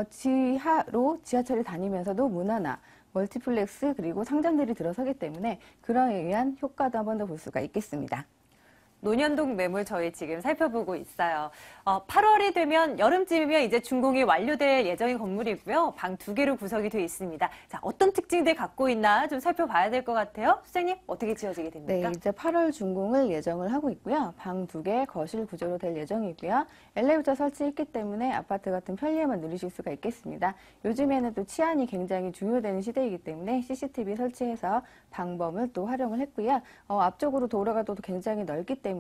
지하로 지하철이 다니면서도 문화나 멀티플렉스 그리고 상점들이 들어서기 때문에 그러에 의한 효과도 한 번 더 볼 수가 있겠습니다. 논현동 매물 저희 지금 살펴보고 있어요. 8월이 되면 여름쯤이면 이제 준공이 완료될 예정인 건물이고요. 방 2개로 구성이 되어 있습니다. 자, 어떤 특징들 갖고 있나 좀 살펴봐야 될 것 같아요. 수장님, 어떻게 지어지게 됩니까? 네, 이제 8월 준공을 예정을 하고 있고요. 방 2개, 거실 구조로 될 예정이고요. 엘리베이터 설치했기 때문에 아파트 같은 편리함을 누리실 수가 있겠습니다. 요즘에는 또 치안이 굉장히 중요되는 시대이기 때문에 CCTV 설치해서 방범을 또 활용을 했고요. 앞쪽으로 도로가 또 굉장히 넓기 때문에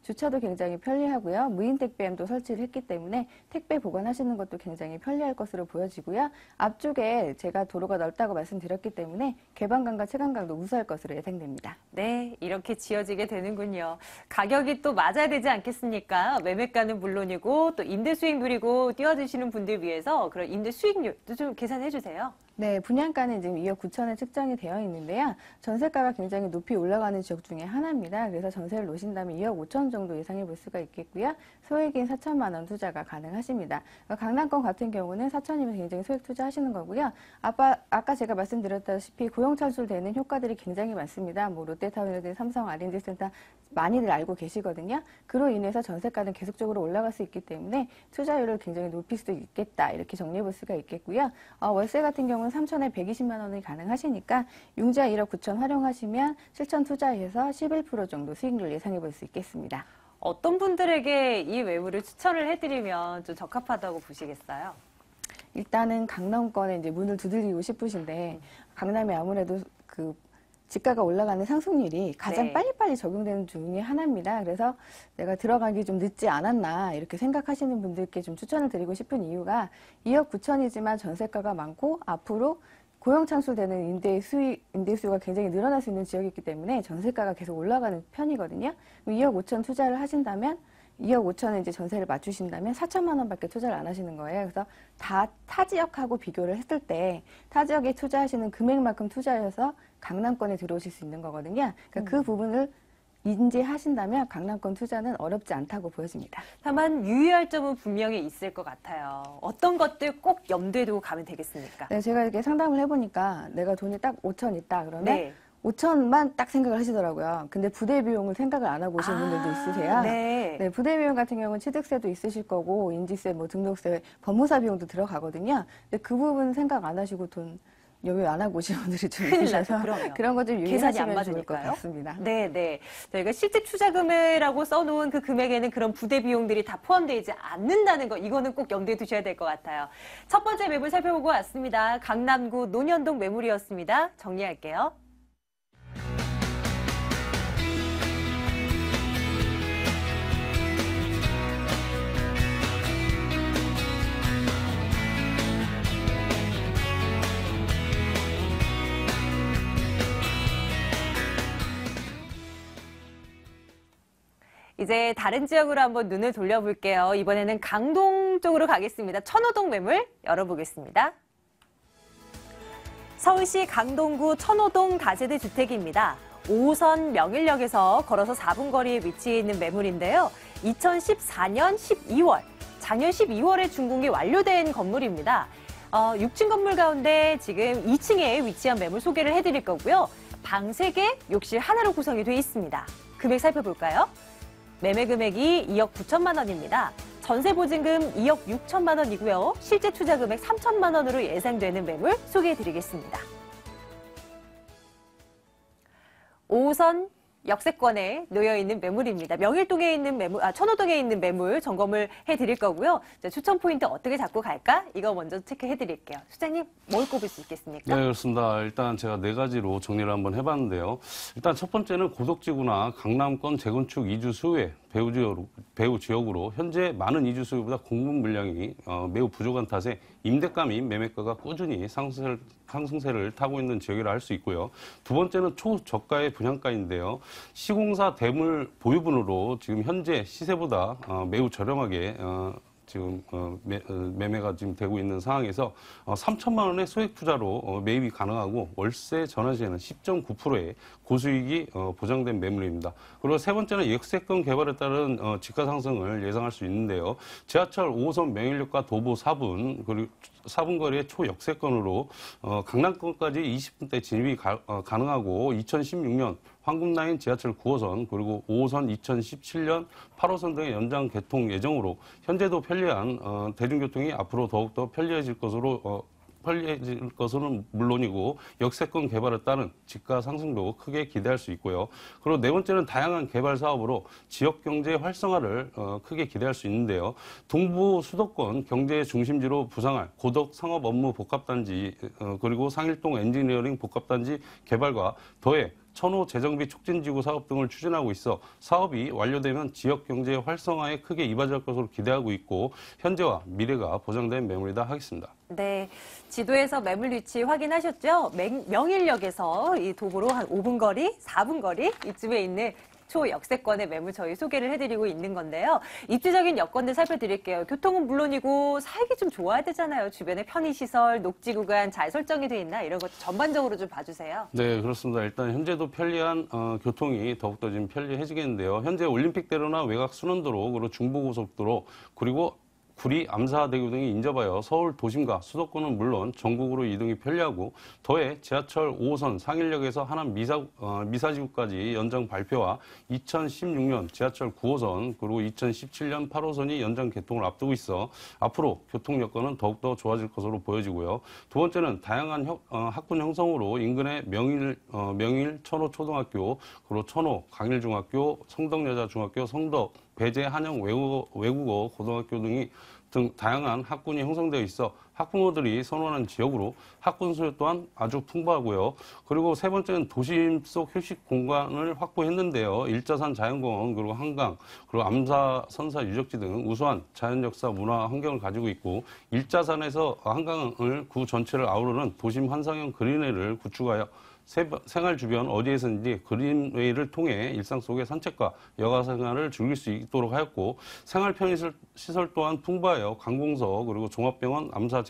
주차도 굉장히 편리하고요. 무인 택배함도 설치를 했기 때문에 택배 보관하시는 것도 굉장히 편리할 것으로 보여지고요. 앞쪽에 제가 도로가 넓다고 말씀드렸기 때문에 개방감과 체감감도 우수할 것으로 예상됩니다. 네, 이렇게 지어지게 되는군요. 가격이 또 맞아야 되지 않겠습니까? 매매가는 물론이고 또 임대 수익 누리고 뛰어드시는 분들 위해서 그런 임대 수익률도 좀 계산해 주세요. 네, 분양가는 지금 2억 9천에 측정이 되어 있는데요. 전세가가 굉장히 높이 올라가는 지역 중에 하나입니다. 그래서 전세를 놓으신다면 2억 5천 정도 예상해 볼 수가 있겠고요. 소액인 4천만 원 투자가 가능하십니다. 강남권 같은 경우는 4천이면 굉장히 소액 투자하시는 거고요. 아까 제가 말씀드렸다시피 고용 창출되는 효과들이 굉장히 많습니다. 뭐 롯데타운이라든지 삼성 R&D 센터 많이들 알고 계시거든요. 그로 인해서 전세가는 계속적으로 올라갈 수 있기 때문에 투자율을 굉장히 높일 수도 있겠다. 이렇게 정리해 볼 수가 있겠고요. 월세 같은 경우는 3천에 120만 원이 가능하시니까 융자 1억 9천 활용하시면 실천 투자해서 11% 정도 수익률 예상해 볼 수 있겠습니다. 어떤 분들에게 이 매물을 추천을 해드리면 좀 적합하다고 보시겠어요? 일단은 강남권에 이제 문을 두들기고 싶으신데 강남이 아무래도 그 집가가 올라가는 상승률이 가장 네. 빨리빨리 적용되는 중에 하나입니다. 그래서 내가 들어가기 좀 늦지 않았나 이렇게 생각하시는 분들께 좀 추천을 드리고 싶은 이유가 2억 9천이지만 전세가가 많고 앞으로 고용 창출되는 임대 수요가 굉장히 늘어날 수 있는 지역이기 때문에 전세가가 계속 올라가는 편이거든요. 2억 5천 투자를 하신다면 2억 5천에 이제 전세를 맞추신다면 4천만 원밖에 투자를 안 하시는 거예요. 그래서 타 지역하고 비교를 했을 때 타 지역에 투자하시는 금액만큼 투자해서 강남권에 들어오실 수 있는 거거든요. 그러니까 그 부분을 인지하신다면 강남권 투자는 어렵지 않다고 보여집니다. 다만 유의할 점은 분명히 있을 것 같아요. 어떤 것들 꼭 염두에 두고 가면 되겠습니까? 네, 제가 이렇게 상담을 해보니까 내가 돈이 딱 5천 있다 그러면 네. 5천만 딱 생각을 하시더라고요. 근데 부대 비용을 생각을 안 하고 오시는 분들도 있으세요. 네. 네, 부대 비용 같은 경우는 취득세도 있으실 거고 인지세, 뭐 등록세, 법무사 비용도 들어가거든요. 근데 그 부분 생각 안 하시고 돈 여유 안 하고 오시는 분들이 좀 큰일 있으셔서 나죠, 그럼요. 그런 거 좀 계산이 안 유의하시면 좋을 것 맞으니까요. 같습니다. 네, 네. 저희가 실제 투자금이라고 써놓은 그 금액에는 그런 부대 비용들이 다 포함되지 않는다는 거, 이거는 꼭 염두에 두셔야 될 것 같아요. 첫 번째 매물 살펴보고 왔습니다. 강남구 논현동 매물이었습니다. 정리할게요. 이제 다른 지역으로 한번 눈을 돌려볼게요. 이번에는 강동 쪽으로 가겠습니다. 천호동 매물 열어보겠습니다. 서울시 강동구 천호동 다세대 주택입니다. 5호선 명일역에서 걸어서 4분 거리에 위치해 있는 매물인데요. 2014년 12월, 작년 12월에 준공이 완료된 건물입니다. 6층 건물 가운데 지금 2층에 위치한 매물 소개를 해드릴 거고요. 방 3개, 욕실 하나로 구성이 되어 있습니다. 금액 살펴볼까요? 매매 금액이 2억 9천만 원입니다. 전세 보증금 2억 6천만 원이고요. 실제 투자 금액 3천만 원으로 예상되는 매물 소개해드리겠습니다. 5호선 역세권에 놓여 있는 매물입니다. 명일동에 있는 매물, 천호동에 있는 매물 점검을 해드릴 거고요. 자, 추천 포인트 어떻게 잡고 갈까? 이거 먼저 체크해드릴게요. 수장님, 뭘 꼽을 수 있겠습니까? 네, 그렇습니다. 일단 제가 4가지로 정리를 한번 해봤는데요. 일단 첫 번째는 고덕지구나 강남권 재건축 이주 수요에 배후 지역으로 현재 많은 이주 수요보다 공급 물량이 매우 부족한 탓에 임대가 및 매매가가 꾸준히 상승세를 타고 있는 지역이라 할 수 있고요. 두 번째는 초저가의 분양가인데요. 시공사 대물 보유분으로 지금 현재 시세보다 매우 저렴하게 지금 매매가 지금 되고 있는 상황에서 3천만 원의 소액 투자로 매입이 가능하고 월세 전환 시에는 10.9%의 고수익이 보장된 매물입니다. 그리고 세 번째는 역세권 개발에 따른 집가 상승을 예상할 수 있는데요. 지하철 5호선 명일역과 도보 4분 그리고 4분 거리의 초역세권으로 강남권까지 20분대 진입이 가능하고 2016년 황금라인 지하철 9호선 그리고 5호선 2017년 8호선 등의 연장 개통 예정으로 현재도 편리한 대중교통이 앞으로 더욱더 편리해질 것은 물론이고 역세권 개발에 따른 집가 상승도 크게 기대할 수 있고요. 그리고 네 번째는 다양한 개발 사업으로 지역 경제 활성화를 크게 기대할 수 있는데요. 동부 수도권 경제의 중심지로 부상할 고덕 상업 업무 복합단지 그리고 상일동 엔지니어링 복합단지 개발과 더해 천호 재정비 촉진지구 사업 등을 추진하고 있어 사업이 완료되면 지역 경제 활성화에 크게 이바지할 것으로 기대하고 있고 현재와 미래가 보장된 매물이다 하겠습니다. 네, 지도에서 매물 위치 확인하셨죠? 명일역에서 이 도보로 한 5분 거리, 4분 거리 이쯤에 있는 초역세권의 매물 저희 소개를 해드리고 있는 건데요. 입지적인 여건들 살펴드릴게요. 교통은 물론이고 살기 좀 좋아야 되잖아요. 주변에 편의시설, 녹지 구간 잘 설정이 돼 있나 이런 것도 전반적으로 좀 봐주세요. 네, 그렇습니다. 일단 현재도 편리한 교통이 더욱더 지금 편리해지겠는데요. 현재 올림픽대로나 외곽 순환도로 그리고 중부고속도로 그리고 구리, 암사대교 등이 인접하여 서울 도심과 수도권은 물론 전국으로 이동이 편리하고 더해 지하철 5호선 상일역에서 하남 미사지구까지 연장 발표와 2016년 지하철 9호선 그리고 2017년 8호선이 연장 개통을 앞두고 있어 앞으로 교통 여건은 더욱더 좋아질 것으로 보여지고요. 두 번째는 다양한 학군 형성으로 인근의 명일 천호 초등학교 그리고 천호 강일중학교, 성덕여자중학교, 성덕 배재, 한영, 외국어, 고등학교 등 다양한 학군이 형성되어 있어 학부모들이 선호하는 지역으로 학군 수요 또한 아주 풍부하고요. 그리고 세 번째는 도심 속 휴식 공간을 확보했는데요. 일자산 자연공원, 그리고 한강, 그리고 암사, 선사, 유적지 등 우수한 자연 역사, 문화 환경을 가지고 있고, 일자산에서 한강을 구 전체를 아우르는 도심 환상형 그린웨이를 구축하여 생활 주변 어디에서든지 그린웨이를 통해 일상 속의 산책과 여가 생활을 즐길 수 있도록 하였고, 생활 편의시설 또한 풍부하여 관공서, 그리고 종합병원, 암사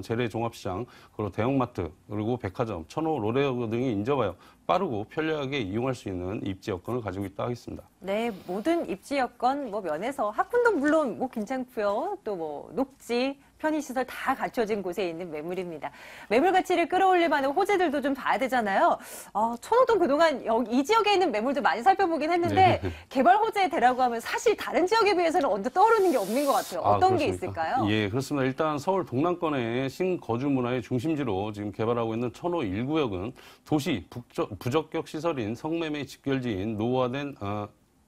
재래종합시장, 그리고 대형마트, 그리고 백화점, 천호, 로레오 등이 인접하여 빠르고 편리하게 이용할 수 있는 입지 여건을 가지고 있다 하겠습니다. 네, 모든 입지 여건 면에서 학군도 물론 괜찮고요. 또 녹지, 편의시설 다 갖춰진 곳에 있는 매물입니다. 매물 가치를 끌어올릴 만한 호재들도 좀 봐야 되잖아요. 천호동 그동안 이 지역에 있는 매물도 많이 살펴보긴 했는데 네. 개발 호재에 대라고 하면 사실 다른 지역에 비해서는 언제 떠오르는 게 없는 것 같아요. 어떤 게 있을까요? 예, 그렇습니다. 일단 서울 동남권의 신거주 문화의 중심지로 지금 개발하고 있는 천호 1구역은 도시 부적격 시설인 성매매 집결지인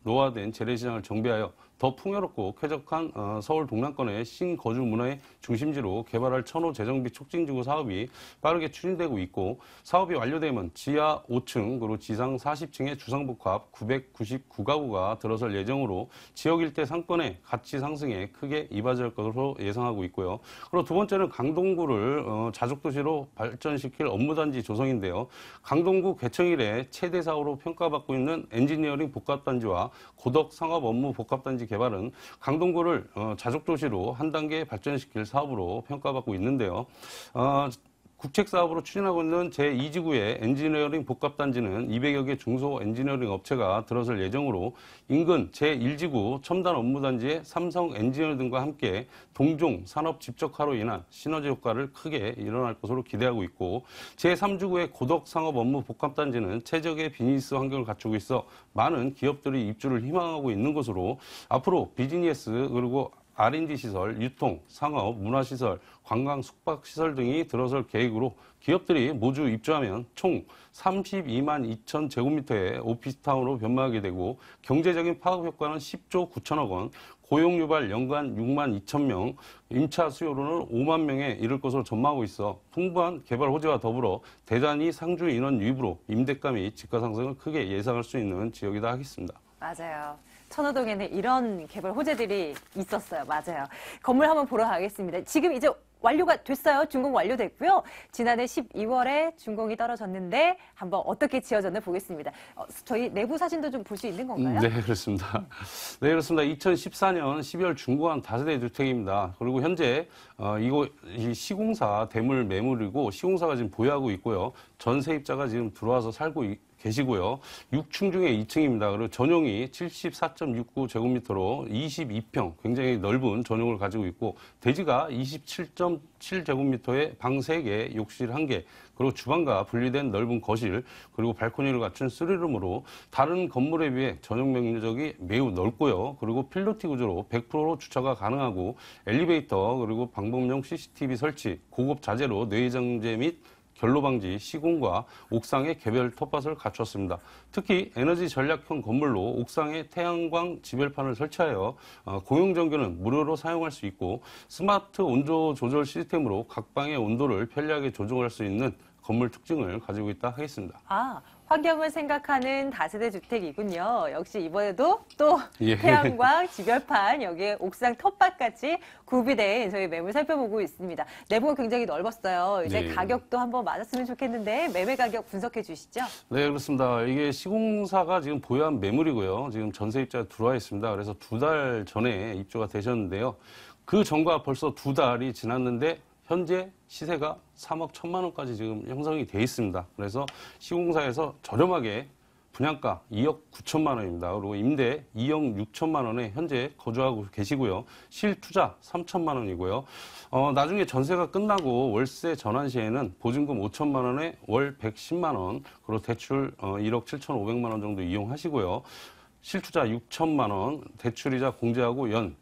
노화된 재래시장을 정비하여 더 풍요롭고 쾌적한 서울 동남권의 신거주 문화의 중심지로 개발할 천호 재정비 촉진지구 사업이 빠르게 추진되고 있고, 사업이 완료되면 지하 5층 그리고 지상 40층의 주상복합 999가구가 들어설 예정으로 지역 일대 상권의 가치 상승에 크게 이바지할 것으로 예상하고 있고요. 그리고 두 번째는 강동구를 자족도시로 발전시킬 업무단지 조성인데요. 강동구 개청 이래 최대 사업으로 평가받고 있는 엔지니어링 복합단지와 고덕 상업 업무 복합단지 개발은 강동구를 자족도시로 한 단계 발전시킬 사업으로 평가받고 있는데요. 국책 사업으로 추진하고 있는 제2지구의 엔지니어링 복합단지는 200여 개 중소 엔지니어링 업체가 들어설 예정으로 인근 제1지구 첨단 업무단지의 삼성 엔지니어 등과 함께 동종 산업 집적화로 인한 시너지 효과를 크게 일어날 것으로 기대하고 있고, 제3지구의 고덕 상업 업무 복합단지는 최적의 비즈니스 환경을 갖추고 있어 많은 기업들이 입주를 희망하고 있는 것으로 앞으로 비즈니스 그리고 R&D 시설, 유통, 상업, 문화시설, 관광, 숙박시설 등이 들어설 계획으로 기업들이 모두 입주하면 총 32만 2천 제곱미터의 오피스타운으로 변모하게 되고, 경제적인 파급 효과는 10조 9천억 원, 고용 유발 연간 6만 2천 명, 임차 수요로는 5만 명에 이를 것으로 전망하고 있어 풍부한 개발 호재와 더불어 대단히 상주 인원 유입으로 임대가 및 집가 상승을 크게 예상할 수 있는 지역이다 하겠습니다. 맞아요. 천호동에는 이런 개발 호재들이 있었어요. 맞아요. 건물 한번 보러 가겠습니다. 지금 이제 완료가 됐어요. 준공 완료됐고요. 지난해 12월에 준공이 떨어졌는데 한번 어떻게 지어졌나 보겠습니다. 저희 내부 사진도 좀 볼 수 있는 건가요? 네, 그렇습니다. 네, 그렇습니다. 2014년 12월 준공한 다세대 주택입니다. 그리고 현재 이 시공사 대물 매물이고 시공사가 지금 보유하고 있고요. 전세입자가 지금 들어와서 살고 계시고요. 6층 중에 2층입니다. 그리고 전용이 74.69제곱미터로 22평, 굉장히 넓은 전용을 가지고 있고, 대지가 27.7제곱미터에 방 3개, 욕실 1개, 그리고 주방과 분리된 넓은 거실, 그리고 발코니를 갖춘 3룸으로 다른 건물에 비해 전용 면적이 매우 넓고요. 그리고 필로티 구조로 100% 주차가 가능하고, 엘리베이터, 그리고 방범용 CCTV 설치, 고급 자재로 뇌정제 및 결로 방지, 시공과 옥상에 개별 텃밭을 갖췄습니다. 특히 에너지 전략형 건물로 옥상에 태양광 지별판을 설치하여 공용전기는 무료로 사용할 수 있고, 스마트 온도 조절 시스템으로 각 방의 온도를 편리하게 조정할 수 있는 건물 특징을 가지고 있다 하겠습니다. 환경을 생각하는 다세대 주택이군요. 역시 이번에도 또 예. 태양광, 지별판, 여기에 옥상 텃밭까지 구비된 저희 매물 살펴보고 있습니다. 내부가 굉장히 넓었어요. 이제 네. 가격도 한번 맞았으면 좋겠는데 매매 가격 분석해 주시죠. 네, 그렇습니다. 이게 시공사가 지금 보유한 매물이고요. 지금 전세입자가 들어와 있습니다. 그래서 2달 전에 입주가 되셨는데요. 그 전과 벌써 2달이 지났는데 현재 시세가 3억 1천만 원까지 지금 형성이 돼 있습니다. 그래서 시공사에서 저렴하게 분양가 2억 9천만 원입니다. 그리고 임대 2억 6천만 원에 현재 거주하고 계시고요. 실투자 3천만 원이고요. 나중에 전세가 끝나고 월세 전환 시에는 보증금 5천만 원에 월 110만 원, 그리고 대출 1억 7,500만 원 정도 이용하시고요. 실투자 6천만 원, 대출이자 공제하고 연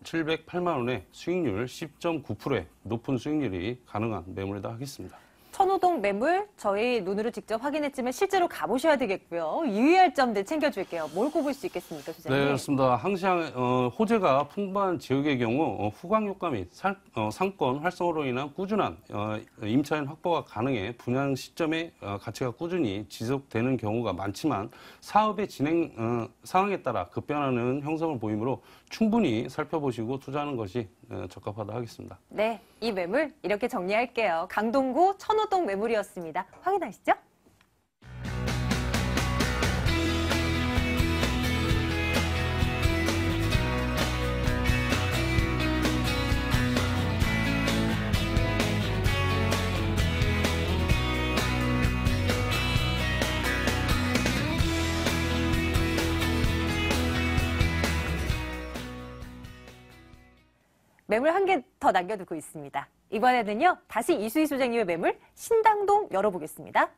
708만 원에 수익률 10.9%의 높은 수익률이 가능한 매물이다 하겠습니다. 천호동 매물 저희 눈으로 직접 확인했지만 실제로 가보셔야 되겠고요. 유의할 점들 챙겨줄게요. 뭘 꼽을 수 있겠습니까, 소장님? 네, 그렇습니다. 항상 호재가 풍부한 지역의 경우 후광 효과 및 상권 활성화로 인한 꾸준한 임차인 확보가 가능해 분양 시점에 가치가 꾸준히 지속되는 경우가 많지만 사업의 진행 상황에 따라 급변하는 형성을 보이므로 충분히 살펴보시고 투자하는 것이 적합하다 하겠습니다. 네, 이 매물 이렇게 정리할게요. 강동구 천호동 매물이었습니다. 확인하시죠? 매물 한 개 더 남겨두고 있습니다. 이번에는요, 다시 이수희 소장님의 매물 신당동 열어보겠습니다.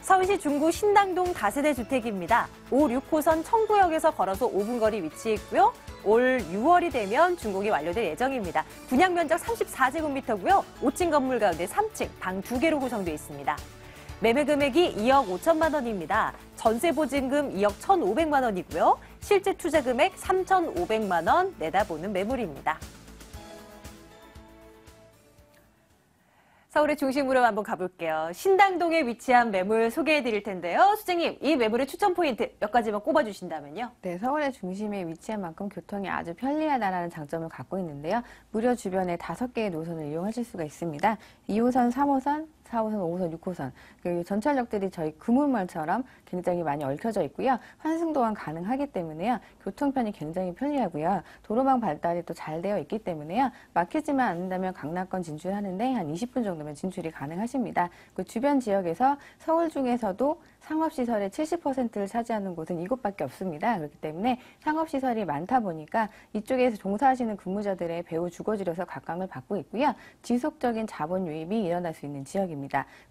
서울시 중구 신당동 다세대 주택입니다. 5, 6호선 청구역에서 걸어서 5분 거리 위치해 있고요. 올 6월이 되면 준공이 완료될 예정입니다. 분양 면적 34제곱미터고요. 5층 건물 가운데 3층, 방 2개로 구성되어 있습니다. 매매 금액이 2억 5천만 원입니다. 전세 보증금 2억 1,500만 원이고요. 실제 투자 금액 3,500만 원 내다보는 매물입니다. 서울의 중심으로 한번 가볼게요. 신당동에 위치한 매물 소개해 드릴 텐데요. 소장님, 이 매물의 추천 포인트 몇 가지만 꼽아주신다면요. 네, 서울의 중심에 위치한 만큼 교통이 아주 편리하다는 장점을 갖고 있는데요. 무려 주변에 5개의 노선을 이용하실 수가 있습니다. 2호선, 3호선, 4호선, 5호선, 6호선. 그 전철역들이 저희 금운말처럼 굉장히 많이 얽혀져 있고요. 환승 또한 가능하기 때문에요. 교통편이 굉장히 편리하고요. 도로망 발달이 또 잘 되어 있기 때문에요. 막히지만 않는다면 강남권 진출하는데 한 20분 정도면 진출이 가능하십니다. 그 주변 지역에서 서울 중에서도 상업시설의 70%를 차지하는 곳은 이곳밖에 없습니다. 그렇기 때문에 상업시설이 많다 보니까 이쪽에서 종사하시는 근무자들의 배후 주거지로서 각광을 받고 있고요. 지속적인 자본 유입이 일어날 수 있는 지역입니다.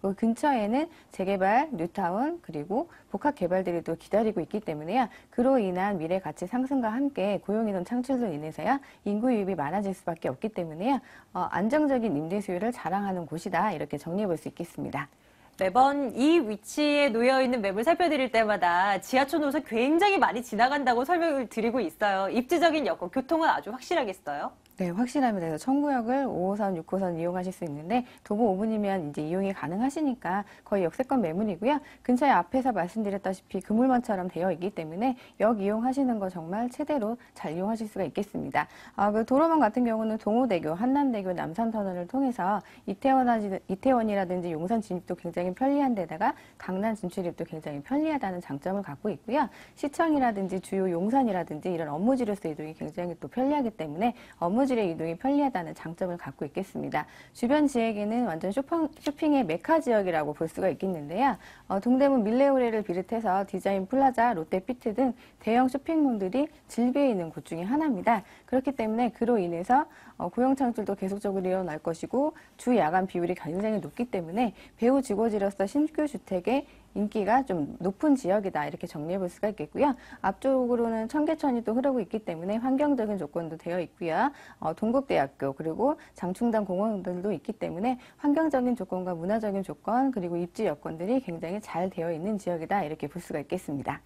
그 근처에는 재개발, 뉴타운, 그리고 복합 개발들이 또 기다리고 있기 때문에요. 그로 인한 미래 가치 상승과 함께 고용인원 창출로 인해서요. 인구 유입이 많아질 수밖에 없기 때문에요. 안정적인 임대 수요를 자랑하는 곳이다. 이렇게 정리해 볼 수 있겠습니다. 매번 이 위치에 놓여있는 매물 살펴드릴 때마다 지하철 노선 굉장히 많이 지나간다고 설명을 드리고 있어요. 입지적인 여건, 교통은 아주 확실하겠어요? 네, 확실합니다. 그래서 청구역을 5호선, 6호선 이용하실 수 있는데 도보 5분이면 이제 이용이 가능하시니까 거의 역세권 매물이고요. 근처에 앞에서 말씀드렸다시피 그물망처럼 되어 있기 때문에 역 이용하시는 거 정말 최대로 잘 이용하실 수가 있겠습니다. 그 도로망 같은 경우는 동호대교, 한남대교, 남산터널을 통해서 이태원이라든지 용산 진입도 굉장히 편리한 데다가 강남 진출입도 굉장히 편리하다는 장점을 갖고 있고요. 시청이라든지 주요 용산이라든지 이런 업무지로서 이동이 굉장히 또 편리하기 때문에 업무질의 이동이 편리하다는 장점을 갖고 있겠습니다. 주변 지역에는 완전 쇼핑의 메카 지역이라고 볼 수가 있겠는데요. 동대문 밀레오레를 비롯해서 디자인 플라자, 롯데피트 등 대형 쇼핑몰들이 질비해 있는 곳 중에 하나입니다. 그렇기 때문에 그로 인해서 고용 창출도 계속적으로 일어날 것이고 주 야간 비율이 굉장히 높기 때문에 배후 주거지로서 신규 주택의 인기가 좀 높은 지역이다 이렇게 정리해 볼 수가 있겠고요. 앞쪽으로는 청계천이 또 흐르고 있기 때문에 환경적인 조건도 되어 있고요. 동국대학교 그리고 장충당 공원들도 있기 때문에 환경적인 조건과 문화적인 조건 그리고 입지 여건들이 굉장히 잘 되어 있는 지역이다 이렇게 볼 수가 있겠습니다.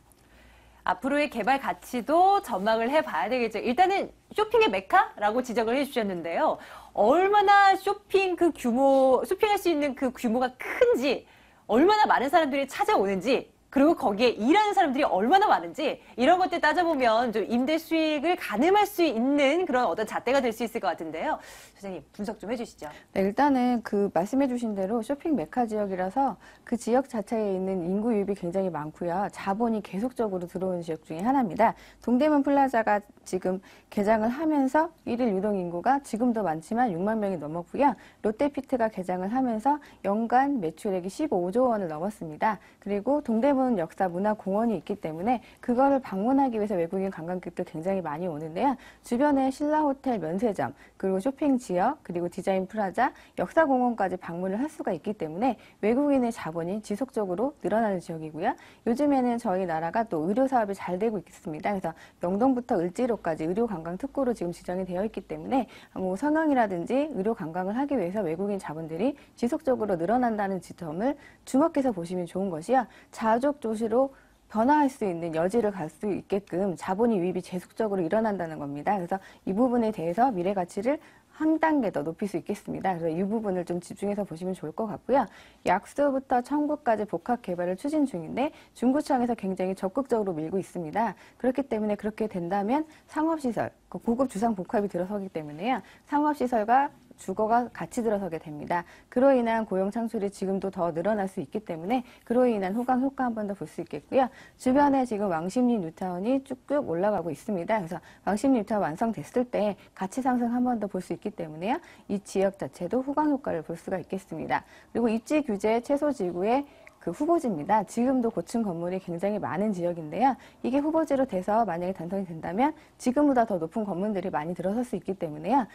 앞으로의 개발 가치도 전망을 해봐야 되겠죠. 일단은 쇼핑의 메카라고 지적을 해주셨는데요. 얼마나 쇼핑할 수 있는 그 규모가 큰지, 얼마나 많은 사람들이 찾아오는지, 그리고 거기에 일하는 사람들이 얼마나 많은지 이런 것들 따져보면 좀 임대 수익을 가늠할 수 있는 그런 어떤 잣대가 될 수 있을 것 같은데요. 소장님 분석 좀 해주시죠. 네, 일단은 그 말씀해주신 대로 쇼핑 메카 지역이라서 그 지역 자체에 있는 인구 유입이 굉장히 많고요. 자본이 계속적으로 들어오는 지역 중에 하나입니다. 동대문 플라자가 지금 개장을 하면서 일일 유동 인구가 지금도 많지만 6만 명이 넘었고요. 롯데피트가 개장을 하면서 연간 매출액이 15조 원을 넘었습니다. 그리고 동대문 남문 역사 문화공원이 있기 때문에 그거를 방문하기 위해서 외국인 관광객들 굉장히 많이 오는데요. 주변에 신라호텔 면세점, 그리고 쇼핑 지역, 그리고 디자인 프라자, 역사공원까지 방문을 할 수가 있기 때문에 외국인의 자본이 지속적으로 늘어나는 지역이고요. 요즘에는 저희 나라가 또 의료 사업이 잘 되고 있습니다. 그래서 명동부터 을지로까지 의료 관광 특구로 지금 지정이 되어 있기 때문에 뭐 성형이라든지 의료 관광을 하기 위해서 외국인 자본들이 지속적으로 늘어난다는 지점을 주목해서 보시면 좋은 것이요. 자족 도시로 변화할 수 있는 여지를 갈 수 있게끔 자본이 유입이 지속적으로 일어난다는 겁니다. 그래서 이 부분에 대해서 미래 가치를 한 단계 더 높일 수 있겠습니다. 그래서 이 부분을 좀 집중해서 보시면 좋을 것 같고요. 약수부터 청구까지 복합 개발을 추진 중인데 중구청에서 굉장히 적극적으로 밀고 있습니다. 그렇기 때문에 그렇게 된다면 상업시설, 고급 주상 복합이 들어서기 때문에요. 상업시설과 주거가 같이 들어서게 됩니다. 그로 인한 고용 창출이 지금도 더 늘어날 수 있기 때문에 그로 인한 호강 효과 한 번 더 볼 수 있겠고요. 주변에 지금 왕십리 뉴타운이 쭉쭉 올라가고 있습니다. 그래서 왕십리 뉴타운 완성됐을 때 가치 상승 한 번 더 볼 수 있기 때문에요. 이 지역 자체도 호강 효과를 볼 수가 있겠습니다. 그리고 입지 규제 최소 지구의 그 후보지입니다. 지금도 고층 건물이 굉장히 많은 지역인데요. 이게 후보지로 돼서 만약에 당선이 된다면 지금보다 더 높은 건물들이 많이 들어설 수 있기 때문에요.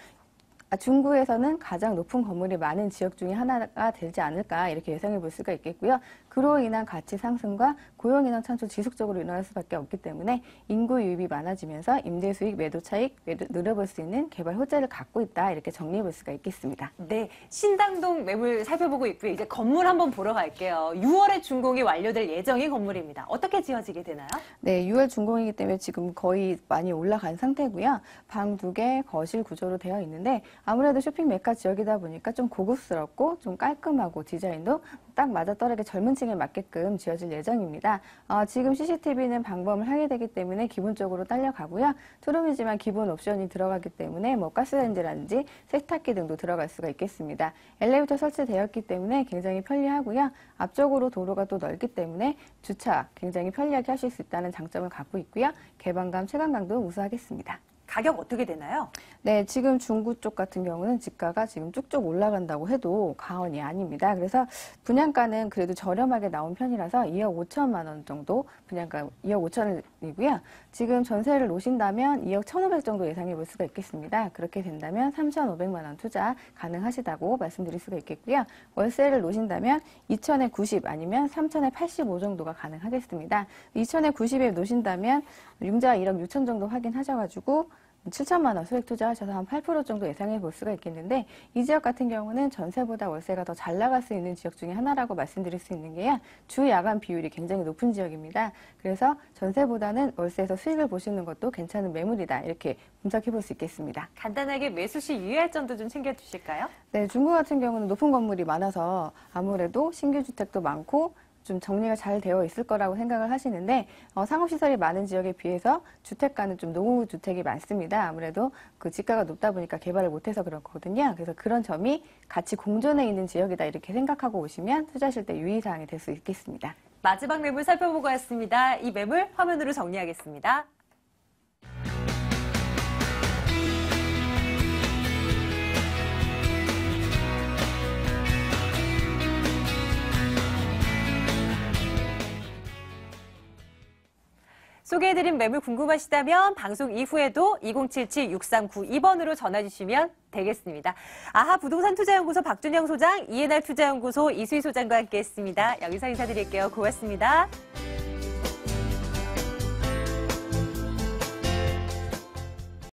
중구에서는 가장 높은 건물이 많은 지역 중에 하나가 되지 않을까 이렇게 예상해 볼 수가 있겠고요. 그로 인한 가치 상승과 고용인원 창출 지속적으로 일어날 수밖에 없기 때문에 인구 유입이 많아지면서 임대 수익, 매도 차익 늘려볼 수 있는 개발 호재를 갖고 있다 이렇게 정리해 볼 수가 있겠습니다. 네, 신당동 매물 살펴보고 있고요. 이제 건물 한번 보러 갈게요. 6월에 준공이 완료될 예정인 건물입니다. 어떻게 지어지게 되나요? 네, 6월 준공이기 때문에 지금 거의 많이 올라간 상태고요. 방 2개, 거실 구조로 되어 있는데 아무래도 쇼핑 메카 지역이다 보니까 좀 고급스럽고 좀 깔끔하고 디자인도 딱 맞아떨어게 젊은 층에 맞게끔 지어질 예정입니다. 지금 CCTV는 방범을 하게 되기 때문에 기본적으로 딸려가고요. 투룸이지만 기본 옵션이 들어가기 때문에 뭐 가스레인지라든지 세탁기 등도 들어갈 수가 있겠습니다. 엘리베이터 설치되었기 때문에 굉장히 편리하고요. 앞쪽으로 도로가 또 넓기 때문에 주차 굉장히 편리하게 하실 수 있다는 장점을 갖고 있고요. 개방감, 체감감도 우수하겠습니다. 가격 어떻게 되나요? 네, 지금 중구 쪽 같은 경우는 지가가 지금 쭉쭉 올라간다고 해도 과언이 아닙니다. 그래서 분양가는 그래도 저렴하게 나온 편이라서 2억 5천만 원 정도 분양가 2억 5천이고요. 지금 전세를 놓으신다면 2억 1,500 정도 예상해 볼 수가 있겠습니다. 그렇게 된다면 3,500만 원 투자 가능하시다고 말씀드릴 수가 있겠고요. 월세를 놓으신다면 2천에 90 아니면 3천에 85 정도가 가능하겠습니다. 2천에 90에 놓으신다면 융자 1억 6천 정도 확인하셔가지고 7천만 원 수익 투자하셔서 한 8% 정도 예상해 볼 수가 있겠는데 이 지역 같은 경우는 전세보다 월세가 더 잘 나갈 수 있는 지역 중에 하나라고 말씀드릴 수 있는 게요. 주 야간 비율이 굉장히 높은 지역입니다. 그래서 전세보다는 월세에서 수익을 보시는 것도 괜찮은 매물이다. 이렇게 분석해 볼 수 있겠습니다. 간단하게 매수 시 유의할 점도 좀 챙겨주실까요? 네, 중구 같은 경우는 높은 건물이 많아서 아무래도 신규 주택도 많고 좀 정리가 잘 되어 있을 거라고 생각을 하시는데 상업시설이 많은 지역에 비해서 주택가는 좀 노후주택이 많습니다. 아무래도 그 지가가 높다 보니까 개발을 못해서 그렇거든요. 그래서 그런 점이 같이 공존해 있는 지역이다 이렇게 생각하고 오시면 투자하실 때 유의사항이 될 수 있겠습니다. 마지막 매물 살펴보고 왔습니다. 이 매물 화면으로 정리하겠습니다. 소개해드린 매물 궁금하시다면 방송 이후에도 2077-6392번으로 전화주시면 되겠습니다. 아하 부동산 투자연구소 박준영 소장, ENR 투자연구소 이수희 소장과 함께했습니다. 여기서 인사드릴게요. 고맙습니다.